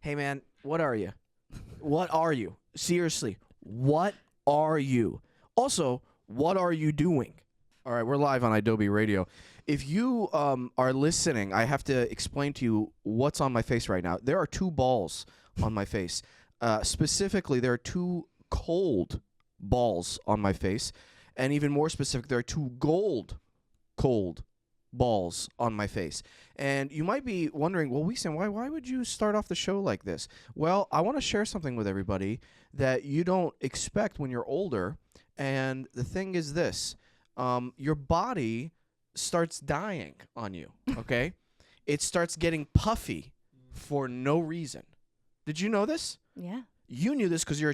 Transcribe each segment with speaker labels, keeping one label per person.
Speaker 1: Hey, man, what are you? What are you? Seriously, what are you? Also, what are you doing? All right, we're live on Adobe Radio. If you are listening, I have to explain to you what's on my face right now. There are two balls on my face. Specifically, there are two cold balls on my face. And even more specific, there are two cold balls on my face. And you might be wondering, well, Wesam, why would you start off the show like this? Well, I want to share something with everybody that you don't expect when you're older. And the thing is this, your body starts dying on you, okay? It starts getting puffy for no reason. Did you know this?
Speaker 2: Yeah.
Speaker 1: You knew this because you're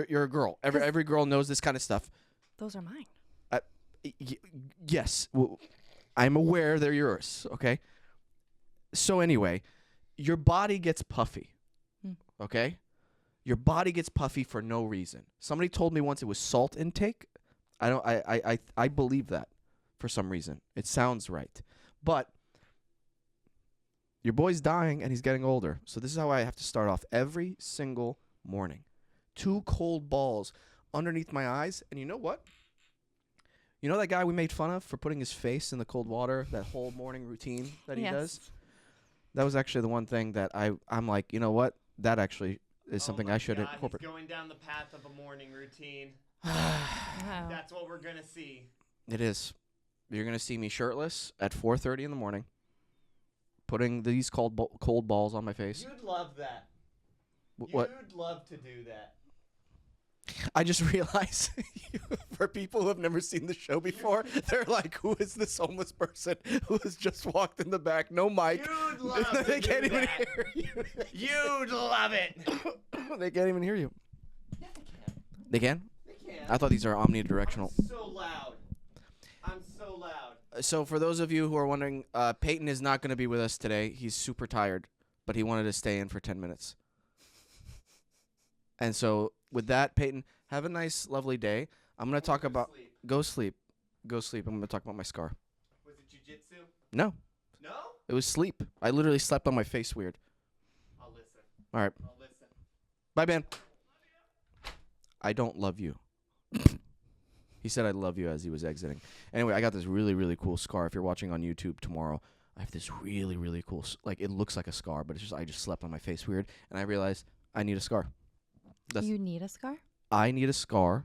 Speaker 1: a girl. Every girl knows this kind of stuff.
Speaker 2: Those are mine.
Speaker 1: Yes. Well, I'm aware they're yours, okay? So anyway, your body gets puffy, okay? Your body gets puffy for no reason. Somebody told me once it was salt intake. I believe that for some reason. It sounds right. But your boy's dying and he's getting older. So this is how I have to start off every single morning. Two cold balls underneath my eyes. And you know what? You know that guy we made fun of for putting his face in the cold water, that whole morning routine that he does? That was actually the one thing that I'm like, you know what? That actually is something I should incorporate.
Speaker 3: He's going down the path of a morning routine.
Speaker 2: Wow.
Speaker 3: That's what we're going to see.
Speaker 1: It is. You're going to see me shirtless at 4:30 in the morning, putting these cold balls on my face.
Speaker 3: You'd love that.
Speaker 1: What?
Speaker 3: You'd love to do that.
Speaker 1: I just realized, for people who have never seen the show before, they're like, who is this homeless person who has just walked in the back? No mic.
Speaker 3: You'd love to
Speaker 1: They
Speaker 3: do
Speaker 1: can't even
Speaker 3: that.
Speaker 1: hear you.
Speaker 3: You'd love it.
Speaker 1: They can't even hear you.
Speaker 3: Yeah, they can.
Speaker 1: They can?
Speaker 3: They can.
Speaker 1: I thought these are omnidirectional.
Speaker 3: I'm so loud. I'm so loud.
Speaker 1: So for those of you who are wondering, Peyton is not going to be with us today. He's super tired, but he wanted to stay in for 10 minutes. And so with that, Peyton, have a nice, lovely day. I'm going to talk about...
Speaker 3: Sleep.
Speaker 1: Go sleep. Go sleep. I'm going to talk about my scar.
Speaker 3: Was it jujitsu?
Speaker 1: No.
Speaker 3: No?
Speaker 1: It was sleep. I literally slept on my face weird.
Speaker 3: I'll listen.
Speaker 1: All right.
Speaker 3: I'll listen.
Speaker 1: Bye, Ben. I don't love you. He said I love you as he was exiting. Anyway, I got this really, really cool scar. If you're watching on YouTube tomorrow, I have this really, really cool... Like, it looks like a scar, but it's just I just slept on my face weird, and I realized I need a scar.
Speaker 2: You need a scar?
Speaker 1: I need a scar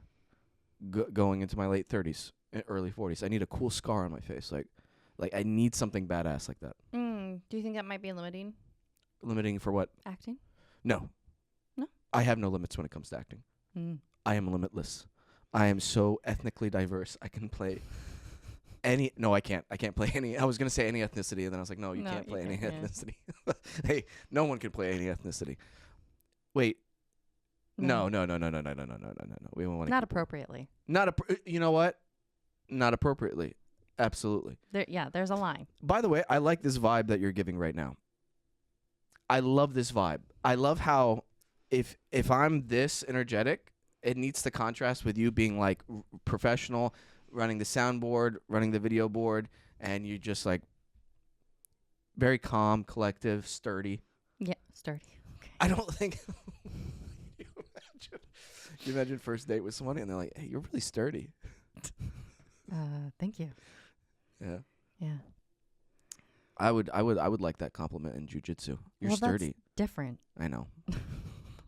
Speaker 1: going into my late 30s, early 40s. I need a cool scar on my face. Like I need something badass like that.
Speaker 2: Do you think that might be limiting?
Speaker 1: Limiting for what?
Speaker 2: Acting?
Speaker 1: No.
Speaker 2: No?
Speaker 1: I have no limits when it comes to acting. I am limitless. I am so ethnically diverse. I can play any... No, I can't. I can't play any... I was going to say any ethnicity, and then I was like, no, you can't play any ethnicity. Hey, no one can play any ethnicity. Wait. No. We don't want to.
Speaker 2: Not appropriately.
Speaker 1: You know what? Not appropriately. Absolutely.
Speaker 2: There's a line.
Speaker 1: By the way, I like this vibe that you're giving right now. I love this vibe. I love how if I'm this energetic, it needs to contrast with you being like professional, running the soundboard, running the video board, and you just like very calm, collective, sturdy.
Speaker 2: Yeah, sturdy. Okay.
Speaker 1: I don't think... You imagine first date with someone and they're like, hey, you're really sturdy.
Speaker 2: Thank you.
Speaker 1: Yeah.
Speaker 2: Yeah.
Speaker 1: I would like that compliment in jiu-jitsu. You're
Speaker 2: well,
Speaker 1: sturdy.
Speaker 2: That's different.
Speaker 1: I know.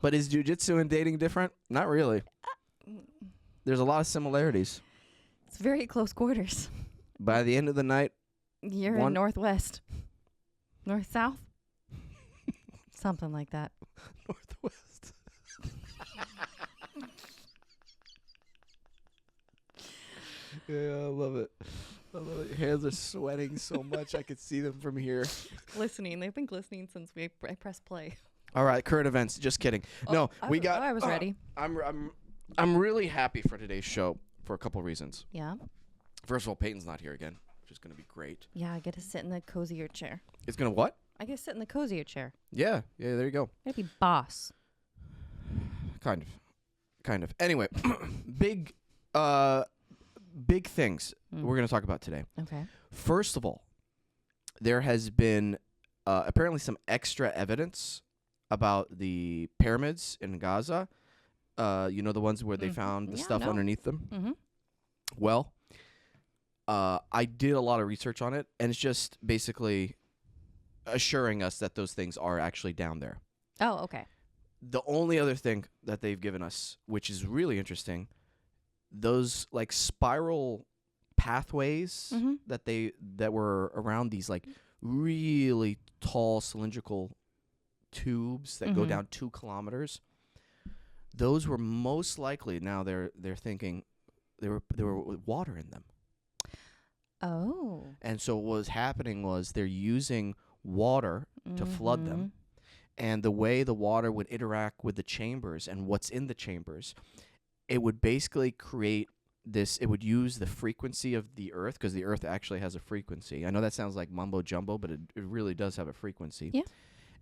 Speaker 1: But is jiu-jitsu and dating different? Not really. There's a lot of similarities.
Speaker 2: It's very close quarters.
Speaker 1: By the end of the night,
Speaker 2: You're in northwest. North-south? Something like that.
Speaker 1: northwest. Yeah, I love it. I love it. Your hands are sweating so much I could see them from here.
Speaker 2: Listening. They've been glistening since I pressed play.
Speaker 1: All right, current events. Just kidding. No, we got...
Speaker 2: I was ready.
Speaker 1: I'm really happy for today's show for a couple reasons.
Speaker 2: Yeah?
Speaker 1: First of all, Peyton's not here again, which is going to be great.
Speaker 2: Yeah, I get to sit in the cozier chair.
Speaker 1: It's going to what?
Speaker 2: I get to sit in the cozier chair.
Speaker 1: Yeah, there you go.
Speaker 2: I gotta be boss.
Speaker 1: Kind of. Anyway, big things we're going to talk about today.
Speaker 2: Okay.
Speaker 1: First of all, there has been apparently some extra evidence about the pyramids in Gaza. You know, the ones where they found the
Speaker 2: Yeah,
Speaker 1: stuff
Speaker 2: no.
Speaker 1: underneath them?
Speaker 2: Mm-hmm.
Speaker 1: Well, I did a lot of research on it, and it's just basically assuring us that those things are actually down there.
Speaker 2: Oh, okay.
Speaker 1: The only other thing that they've given us, which is really interesting, those like spiral pathways
Speaker 2: Mm-hmm.
Speaker 1: that were around these like really tall cylindrical tubes that go
Speaker 2: Mhm.
Speaker 1: down 2 kilometers. Those were most likely, now they're thinking there were water in them.
Speaker 2: Oh.
Speaker 1: And so what was happening was they're using water to flood them. And the way the water would interact with the chambers and what's in the chambers, it would basically create this, it would use the frequency of the earth, because the earth actually has a frequency. I know that sounds like mumbo jumbo, but it really does have a frequency.
Speaker 2: Yeah.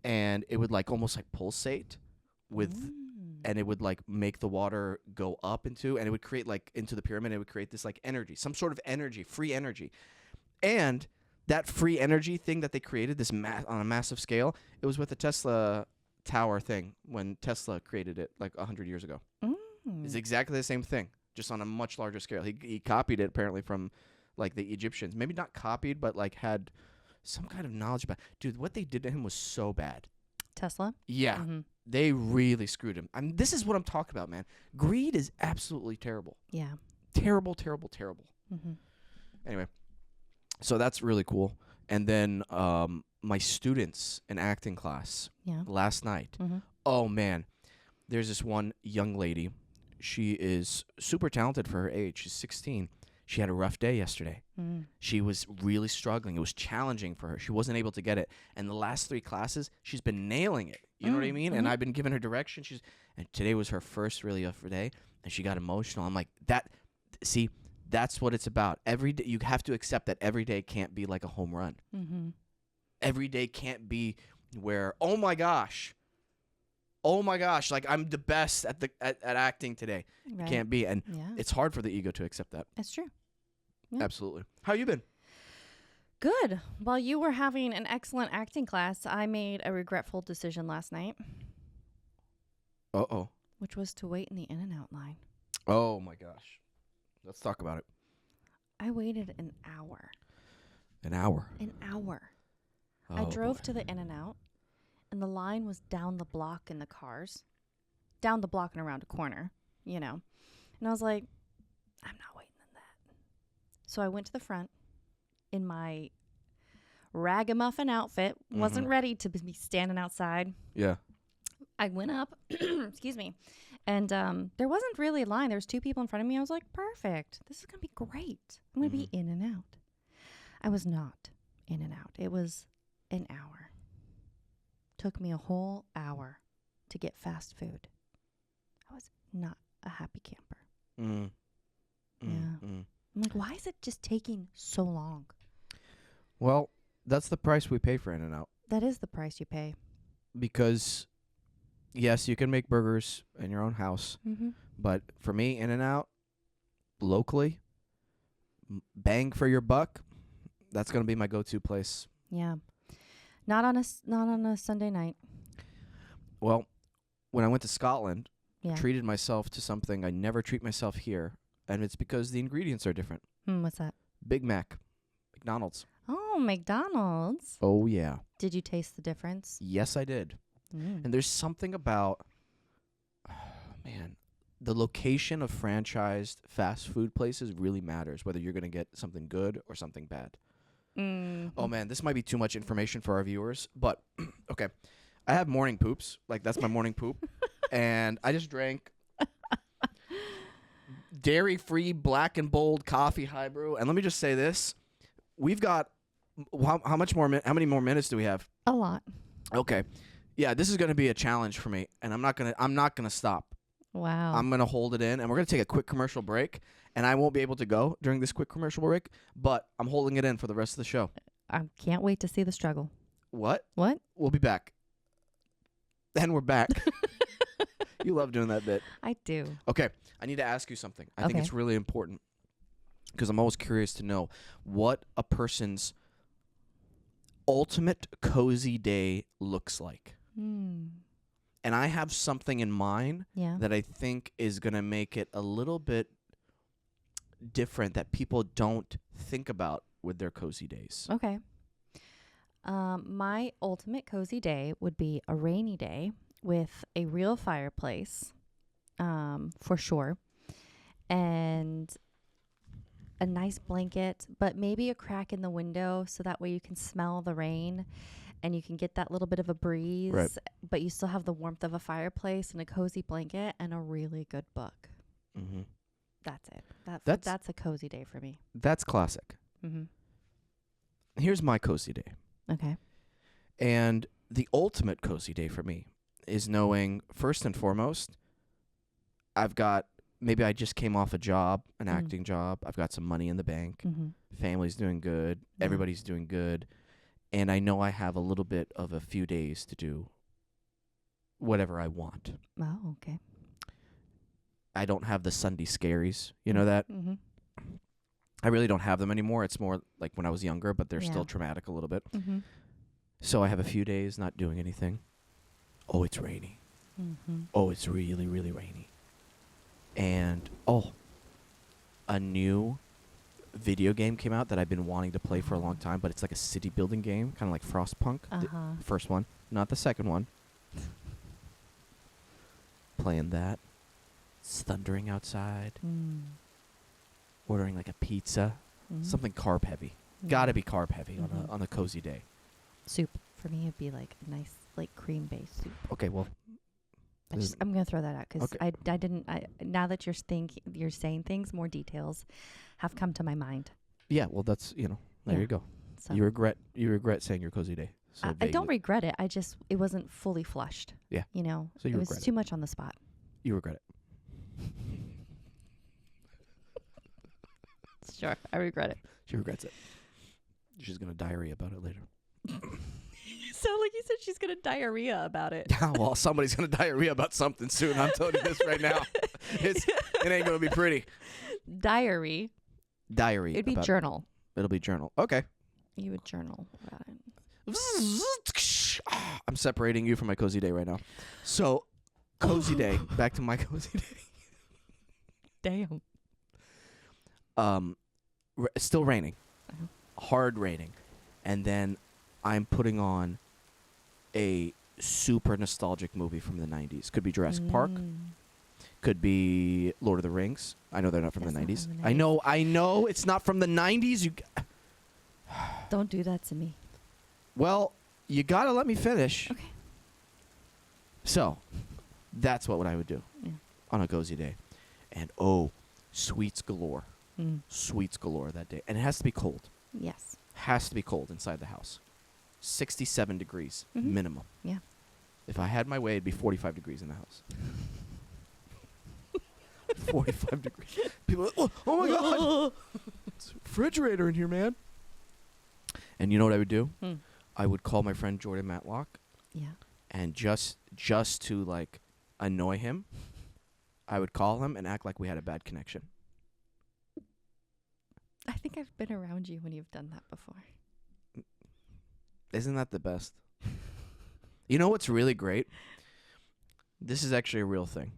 Speaker 1: And it would like almost like pulsate with, and it would like make the water go up into, and it would create like into the pyramid, it would create this like energy, some sort of energy, free energy. And that free energy thing that they created, this on a massive scale, it was with the Tesla tower thing when Tesla created it like 100 years ago. It's exactly the same thing, just on a much larger scale. He copied it apparently from like the Egyptians. Maybe not copied, but like had some kind of knowledge about. Dude, what they did to him was so bad.
Speaker 2: Tesla?
Speaker 1: Yeah.
Speaker 2: Mm-hmm.
Speaker 1: They really screwed him. I mean, this is what I'm talking about, man. Greed is absolutely terrible.
Speaker 2: Yeah.
Speaker 1: Terrible, terrible, terrible.
Speaker 2: Mm-hmm.
Speaker 1: Anyway, so that's really cool. And then my students in acting class
Speaker 2: Yeah.
Speaker 1: last night,
Speaker 2: Mm-hmm.
Speaker 1: oh, man, there's this one young lady. She is super talented for her age. She's 16. She had a rough day yesterday.
Speaker 2: Mm.
Speaker 1: She was really struggling. It was challenging for her. She wasn't able to get it. And the last 3 classes, she's been nailing it. You know what I mean? And I've been giving her direction. And today was her first really rough day, and she got emotional. I'm like, see, that's what it's about. Every day, you have to accept that every day can't be like a home run.
Speaker 2: Mm-hmm.
Speaker 1: Every day can't be where, oh my gosh, like I'm the best at acting today.
Speaker 2: Right.
Speaker 1: Can't be. And
Speaker 2: Yeah.
Speaker 1: it's hard for the ego to accept that.
Speaker 2: That's true. Yeah.
Speaker 1: Absolutely. How you been?
Speaker 2: Good. While you were having an excellent acting class, I made a regretful decision last night,
Speaker 1: Uh-oh.
Speaker 2: which was to wait in the In-N-Out line.
Speaker 1: Oh my gosh. Let's talk about it.
Speaker 2: I waited an hour.
Speaker 1: An hour.
Speaker 2: An hour.
Speaker 1: Oh,
Speaker 2: I drove
Speaker 1: boy.
Speaker 2: to the In-N-Out, and the line was down the block in the cars. Down the block and around a corner, you know. And I was like, I'm not waiting in that. So I went to the front in my ragamuffin outfit. Wasn't ready to be standing outside.
Speaker 1: Yeah.
Speaker 2: I went up, excuse me, and there wasn't really a line. There was 2 people in front of me. I was like, perfect. This is going to be great. I'm going to be in and out. I was not in and out. It was an hour. Took me a whole hour to get fast food. I was not a happy camper. Yeah. I'm like, why is it just taking so long?
Speaker 1: Well, that's the price we pay for In-N-Out.
Speaker 2: That is the price you pay.
Speaker 1: Because, yes, you can make burgers in your own house.
Speaker 2: Mm-hmm.
Speaker 1: But for me, In-N-Out, locally, bang for your buck, that's going to be my go-to place.
Speaker 2: Yeah. Not on a Sunday night.
Speaker 1: Well, when I went to Scotland,
Speaker 2: Yeah.
Speaker 1: treated myself to something I never treat myself here, and it's because the ingredients are different.
Speaker 2: What's that?
Speaker 1: Big Mac, McDonald's.
Speaker 2: Oh, McDonald's.
Speaker 1: Oh, yeah.
Speaker 2: Did you taste the difference?
Speaker 1: Yes, I did. And there's something about, man, the location of franchised fast food places really matters, whether you're going to get something good or something bad. Oh, man, this might be too much information for our viewers, but, okay. I have morning poops. Like, that's my morning poop. And I just drank dairy-free black and bold coffee high brew. And let me just say this. We've got, how many more minutes do we have?
Speaker 2: A lot.
Speaker 1: Okay. Yeah, this is going to be a challenge for me, and I'm not going to stop.
Speaker 2: Wow.
Speaker 1: I'm going to hold it in, and we're going to take a quick commercial break, and I won't be able to go during this quick commercial break, but I'm holding it in for the rest of the show.
Speaker 2: I can't wait to see the struggle.
Speaker 1: What?
Speaker 2: What?
Speaker 1: We'll be back. And we're back. You love doing that bit.
Speaker 2: I do.
Speaker 1: Okay, I need to ask you something. I think
Speaker 2: Okay.
Speaker 1: it's really important because I'm always curious to know what a person's ultimate cozy day looks like. and I have something in mind
Speaker 2: Yeah.
Speaker 1: that I think is going to make it a little bit different that people don't think about with their cozy days.
Speaker 2: Okay. My ultimate cozy day would be a rainy day with a real fireplace, for sure, and a nice blanket, but maybe a crack in the window so that way you can smell the rain and you can get that little bit of a breeze,
Speaker 1: Right.
Speaker 2: but you still have the warmth of a fireplace and a cozy blanket and a really good book.
Speaker 1: Mm-hmm.
Speaker 2: That's it.
Speaker 1: That's-
Speaker 2: That's a cozy day for me.
Speaker 1: That's classic.
Speaker 2: Mm-hmm.
Speaker 1: Here's my cozy day.
Speaker 2: Okay.
Speaker 1: And the ultimate cozy day for me is knowing, first and foremost, maybe I just came off a job, an acting job. I've got some money in the bank.
Speaker 2: Mm-hmm.
Speaker 1: Family's doing good.
Speaker 2: Yeah.
Speaker 1: Everybody's doing good. And I know I have a little bit of a few days to do whatever I want.
Speaker 2: Oh, okay.
Speaker 1: I don't have the Sunday scaries. You know that?
Speaker 2: Mm-hmm.
Speaker 1: I really don't have them anymore. It's more like when I was younger, but they're
Speaker 2: Yeah.
Speaker 1: still traumatic a little bit.
Speaker 2: Mm-hmm.
Speaker 1: So I have a few days not doing anything. Oh, it's rainy.
Speaker 2: Mm-hmm.
Speaker 1: Oh, it's really, really rainy. And, a new video game came out that I've been wanting to play for a long time, but it's like a city building game, kind of like Frostpunk. The
Speaker 2: Uh-huh.
Speaker 1: first one, not the second one. Playing that. It's thundering outside.
Speaker 2: Mm.
Speaker 1: Ordering like a pizza.
Speaker 2: Mhm.
Speaker 1: Something carb heavy.
Speaker 2: Yeah.
Speaker 1: Gotta be carb heavy
Speaker 2: Mhm.
Speaker 1: on a cozy day.
Speaker 2: Soup. For me, it'd be like a nice, like cream-based soup.
Speaker 1: Okay, well, This-
Speaker 2: I'm gonna throw that out because
Speaker 1: Okay.
Speaker 2: I didn't. Now that you're saying things, more details have come to my mind.
Speaker 1: yeah, well, that's, there
Speaker 2: Yeah.
Speaker 1: you go.
Speaker 2: So
Speaker 1: You regret saying your cozy day. So
Speaker 2: I don't
Speaker 1: vaguely.
Speaker 2: regret it. It wasn't fully flushed.
Speaker 1: Yeah. So you
Speaker 2: it was
Speaker 1: regret it.
Speaker 2: too much on the spot.
Speaker 1: You regret it.
Speaker 2: Sure, I regret it.
Speaker 1: She regrets it. She's gonna diarrhea about it later.
Speaker 2: So, like you said, she's gonna diarrhea about it.
Speaker 1: Well, somebody's gonna diarrhea about something soon. I'm telling you this right now. It ain't gonna be pretty.
Speaker 2: Diary.
Speaker 1: Diary.
Speaker 2: It'd be
Speaker 1: about-
Speaker 2: journal.
Speaker 1: It'll be journal. Okay.
Speaker 2: You would journal about it.
Speaker 1: I'm separating you from my cozy day right now. So, cozy day. Back to my cozy day.
Speaker 2: Damn.
Speaker 1: It's still raining.
Speaker 2: Uh-huh.
Speaker 1: Hard raining. And then I'm putting on a super nostalgic movie from the 90s. Could be Jurassic Park. Could be Lord of the Rings. I know they're not from
Speaker 2: That's
Speaker 1: the
Speaker 2: not
Speaker 1: 90s.
Speaker 2: from the
Speaker 1: I know it's not from the 90s.
Speaker 2: Don't do that to me.
Speaker 1: Well, you got to let me finish.
Speaker 2: Okay.
Speaker 1: So, that's what I would do
Speaker 2: Yeah.
Speaker 1: on a cozy day. And sweets galore.
Speaker 2: Mm.
Speaker 1: Sweets galore that day. And it has to be cold.
Speaker 2: Yes.
Speaker 1: Has to be cold inside the house. 67 degrees
Speaker 2: Mhm.
Speaker 1: minimum.
Speaker 2: Yeah.
Speaker 1: If I had my way, it'd be 45 degrees in the house. 45 degrees. People are like, oh my God. It's a refrigerator in here, man. And you know what I would do?
Speaker 2: Hmm.
Speaker 1: I would call my friend Jordan Matlock,
Speaker 2: Yeah.
Speaker 1: and just to like annoy him, I would call him and act like we had a bad connection.
Speaker 2: I think I've been around you when you've done that before.
Speaker 1: Isn't that the best? You know what's really great? This is actually a real thing.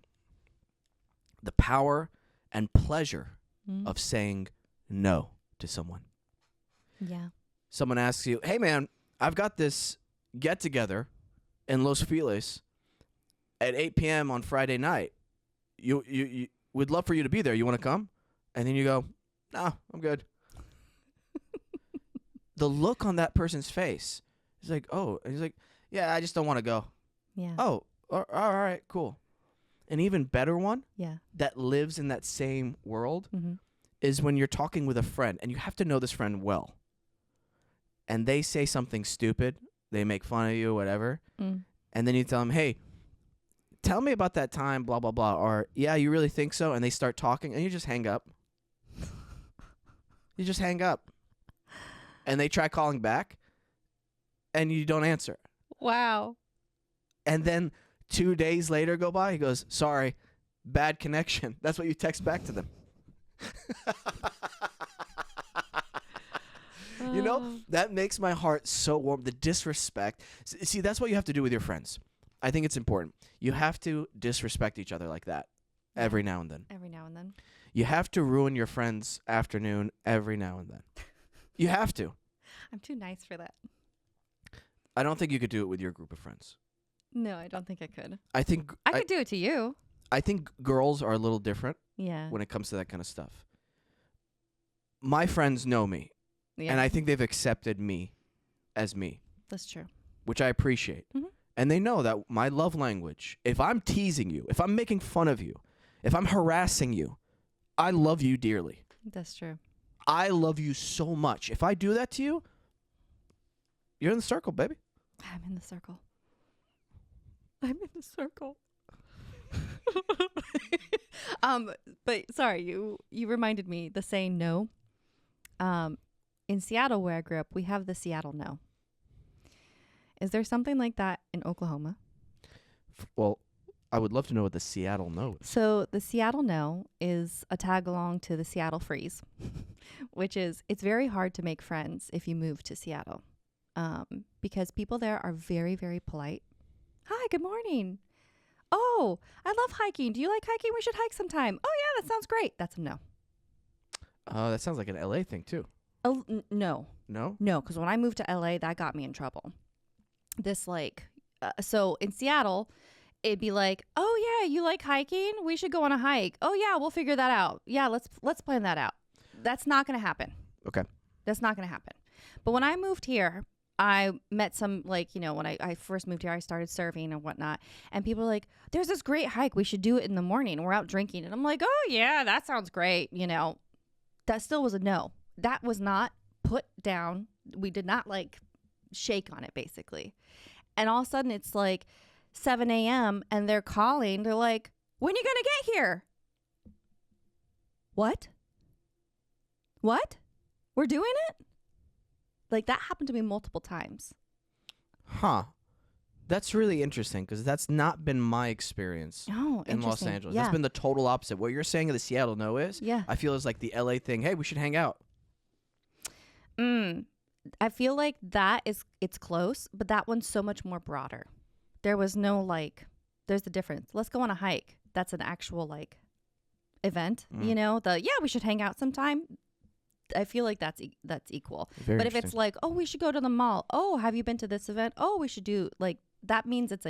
Speaker 1: The power and pleasure
Speaker 2: Mm.
Speaker 1: of saying no to someone.
Speaker 2: Yeah.
Speaker 1: Someone asks you, hey man, I've got this get together in Los Feliz at 8 p.m. on Friday night. You would love for you to be there. You want to come? And then you go, no, I'm good. The look on that person's face is like, oh, and he's like, yeah, I just don't want to go.
Speaker 2: Yeah.
Speaker 1: Oh, all right, cool. An even better one
Speaker 2: Yeah.
Speaker 1: that lives in that same world
Speaker 2: Mm-hmm.
Speaker 1: is when you're talking with a friend, and you have to know this friend well, and they say something stupid, they make fun of you, whatever,
Speaker 2: Mm.
Speaker 1: and then you tell them, hey, tell me about that time, blah, blah, blah, or, yeah, you really think so? And they start talking, and you just hang up. You just hang up. And they try calling back, and you don't answer.
Speaker 2: Wow.
Speaker 1: And then 2 days later go by, he goes, sorry, bad connection. That's what you text back to them. You know, that makes my heart so warm. The disrespect. See, that's what you have to do with your friends. I think it's important. You have to disrespect each other like that every now and then.
Speaker 2: Every now and then.
Speaker 1: You have to ruin your friend's afternoon every now and then. You have to.
Speaker 2: I'm too nice for that.
Speaker 1: I don't think you could do it with your group of friends.
Speaker 2: No, I don't think I could.
Speaker 1: I think
Speaker 2: I could do it to you.
Speaker 1: I think girls are a little different
Speaker 2: Yeah.
Speaker 1: when it comes to that kind of stuff. My friends know me,
Speaker 2: Yeah.
Speaker 1: and I think they've accepted me as me,
Speaker 2: That's true.
Speaker 1: which I appreciate.
Speaker 2: Mhm.
Speaker 1: And they know that my love language, if I'm teasing you, if I'm making fun of you, if I'm harassing you, I love you dearly.
Speaker 2: That's true.
Speaker 1: I love you so much. If I do that to you, you're in the circle, baby.
Speaker 2: I'm in the circle. I'm in the circle. But sorry, you reminded me the saying no. In Seattle, where I grew up, we have the Seattle no. Is there something like that in Oklahoma?
Speaker 1: Well, I would love to know what the Seattle no is.
Speaker 2: So the Seattle no is a tag along to the Seattle freeze, which is it's very hard to make friends if you move to Seattle, because people there are very, very polite. Hi, good morning. Oh, I love hiking. Do you like hiking? We should hike sometime. Oh yeah, that sounds great. That's a no.
Speaker 1: That sounds like an LA thing too.
Speaker 2: Oh no,
Speaker 1: No?
Speaker 2: no, because when I moved to LA, that got me in trouble. So in Seattle, it'd be like, oh yeah, you like hiking? We should go on a hike. Oh yeah, we'll figure that out. Yeah, let's plan that out. That's not gonna happen.
Speaker 1: Okay.
Speaker 2: That's not gonna happen. But when I moved here, I met some, like, when I first moved here, I started surfing and whatnot. And people are like, there's this great hike. We should do it in the morning. We're out drinking. And I'm like, oh yeah, that sounds great. That still was a no. That was not put down. We did not shake on it, basically. And all of a sudden it's like 7 a.m. and they're calling. They're like, when are you going to get here? What? We're doing it? Like, that happened to me multiple times.
Speaker 1: Huh. That's really interesting because that's not been my experience
Speaker 2: Oh,
Speaker 1: in Los
Speaker 2: interesting.
Speaker 1: Angeles.
Speaker 2: Yeah.
Speaker 1: That's been the total opposite. What you're saying of the Seattle no is,
Speaker 2: Yeah.
Speaker 1: I feel is like the LA thing. Hey, we should hang out.
Speaker 2: I feel like it's close, but that one's so much more broader. There was no there's the difference. Let's go on a hike. That's an actual event, we should hang out sometime. I feel like that's equal.
Speaker 1: Very
Speaker 2: But if it's like, oh, we should go to the mall. Oh, have you been to this event? Oh, we should do that means it's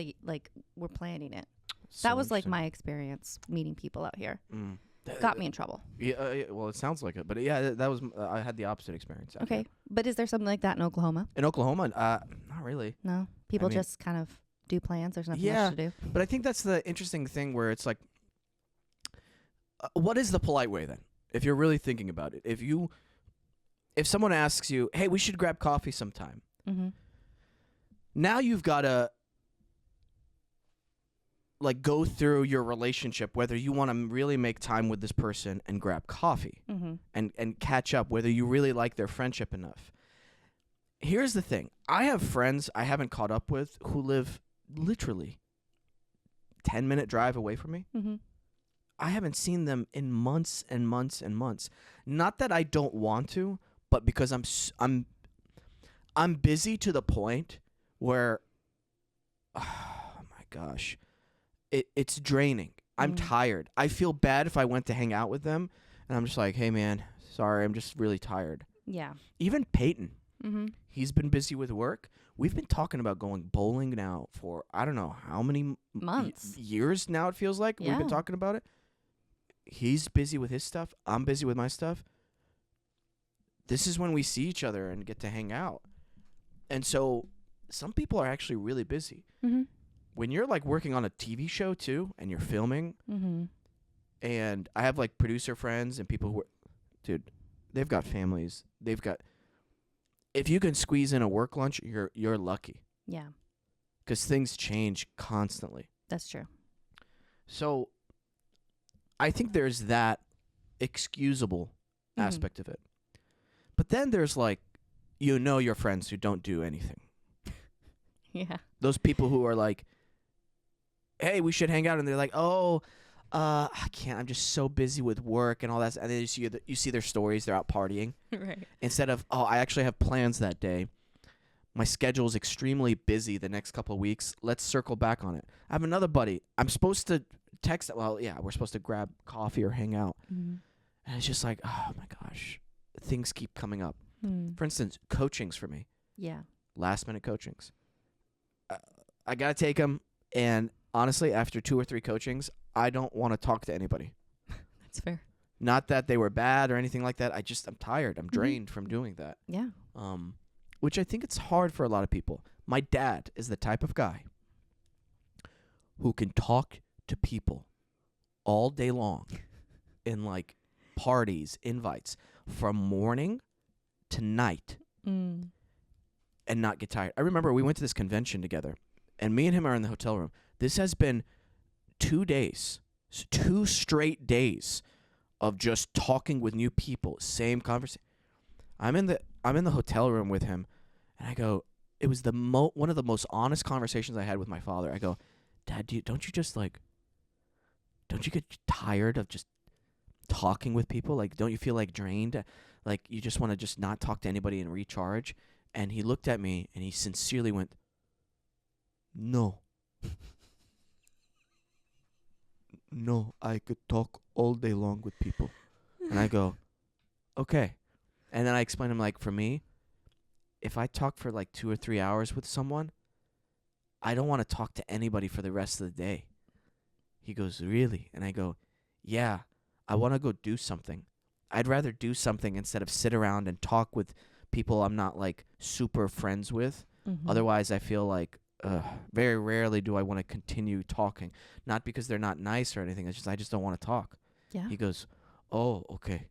Speaker 2: we're planning it.
Speaker 1: So
Speaker 2: That was
Speaker 1: interesting.
Speaker 2: my experience meeting people out here.
Speaker 1: Mm.
Speaker 2: Got me in trouble.
Speaker 1: Yeah, well, it sounds like it, but yeah, that was I had the opposite experience. out here.
Speaker 2: Okay. But is there something like that in Oklahoma?
Speaker 1: In Oklahoma, not really.
Speaker 2: No? People
Speaker 1: mean-
Speaker 2: just kind of do plans. There's nothing
Speaker 1: Yeah.
Speaker 2: else to do.
Speaker 1: But I think that's the interesting thing where it's like, what is the polite way then? If you're really thinking about it, if someone asks you, hey, we should grab coffee sometime.
Speaker 2: Mm-hmm.
Speaker 1: Now you've got to go through your relationship, whether you want to really make time with this person and grab coffee
Speaker 2: Mm-hmm.
Speaker 1: and catch up, whether you really like their friendship enough. Here's the thing. I have friends I haven't caught up with who live literally 10-minute drive away from me.
Speaker 2: Mm-hmm.
Speaker 1: I haven't seen them in months and months and months. Not that I don't want to, but because I'm busy to the point where, oh my gosh, it's draining. I'm tired. I feel bad if I went to hang out with them, and I'm just like, hey man, sorry, I'm just really tired.
Speaker 2: Yeah.
Speaker 1: Even Peyton,
Speaker 2: Mm-hmm.
Speaker 1: he's been busy with work. We've been talking about going bowling now for I don't know how many
Speaker 2: Months.
Speaker 1: years now. It feels like we've been
Speaker 2: Yeah.
Speaker 1: talking about it. He's busy with his stuff. I'm busy with my stuff. This is when we see each other and get to hang out. And so some people are actually really busy.
Speaker 2: Mm-hmm.
Speaker 1: When you're working on a TV show too and you're filming,
Speaker 2: Mm-hmm.
Speaker 1: and I have producer friends and people who are, dude, they've got families. If you can squeeze in a work lunch, you're lucky.
Speaker 2: Yeah,
Speaker 1: Because things change constantly.
Speaker 2: that's true.
Speaker 1: So I think there's that excusable
Speaker 2: Mhm.
Speaker 1: aspect of it. But then there's your friends who don't do anything.
Speaker 2: Yeah.
Speaker 1: Those people who are like, hey, we should hang out. And they're like, oh, I can't. I'm just so busy with work and all that. And then you see their stories. They're out partying.
Speaker 2: Right.
Speaker 1: Instead of, oh, I actually have plans that day. My schedule is extremely busy the next couple of weeks. Let's circle back on it. I have another buddy. I'm supposed to text. Well, yeah, we're supposed to grab coffee or hang out.
Speaker 2: Mm-hmm.
Speaker 1: And it's just like, oh my gosh, things keep coming up.
Speaker 2: Mm.
Speaker 1: For instance, coachings for me.
Speaker 2: Yeah.
Speaker 1: Last minute coachings. I got to take them. And honestly, after 2 or 3 coachings, I don't want to talk to anybody.
Speaker 2: That's fair.
Speaker 1: Not that they were bad or anything like that. I'm tired. I'm
Speaker 2: Mm-hmm.
Speaker 1: drained from doing that.
Speaker 2: Yeah.
Speaker 1: Which I think it's hard for a lot of people. My dad is the type of guy who can talk to people all day long in like parties, invites, from morning to night
Speaker 2: Mm.
Speaker 1: and not get tired. I remember we went to this convention together, and me and him are in the hotel room. This has been 2 days, 2 straight days of just talking with new people, same conversation. I'm in the hotel room with him, and I go, it was one of the most honest conversations I had with my father. I go, Dad, don't you get tired of just talking with people? Like, don't you feel like drained? Like, you just want to just not talk to anybody and recharge? And he looked at me, and he sincerely went, no. No, I could talk all day long with people. And I go, okay. And then I explained to him, like, for me, if I talk for like 2 or 3 hours with someone, I don't want to talk to anybody for the rest of the day. He goes, really? And I go, yeah, I want to go do something. I'd rather do something instead of sit around and talk with people I'm not like super friends with.
Speaker 2: Mm-hmm.
Speaker 1: Otherwise, I feel like very rarely do I want to continue talking. Not because they're not nice or anything. It's just I just don't want to talk.
Speaker 2: Yeah.
Speaker 1: He goes, oh, okay.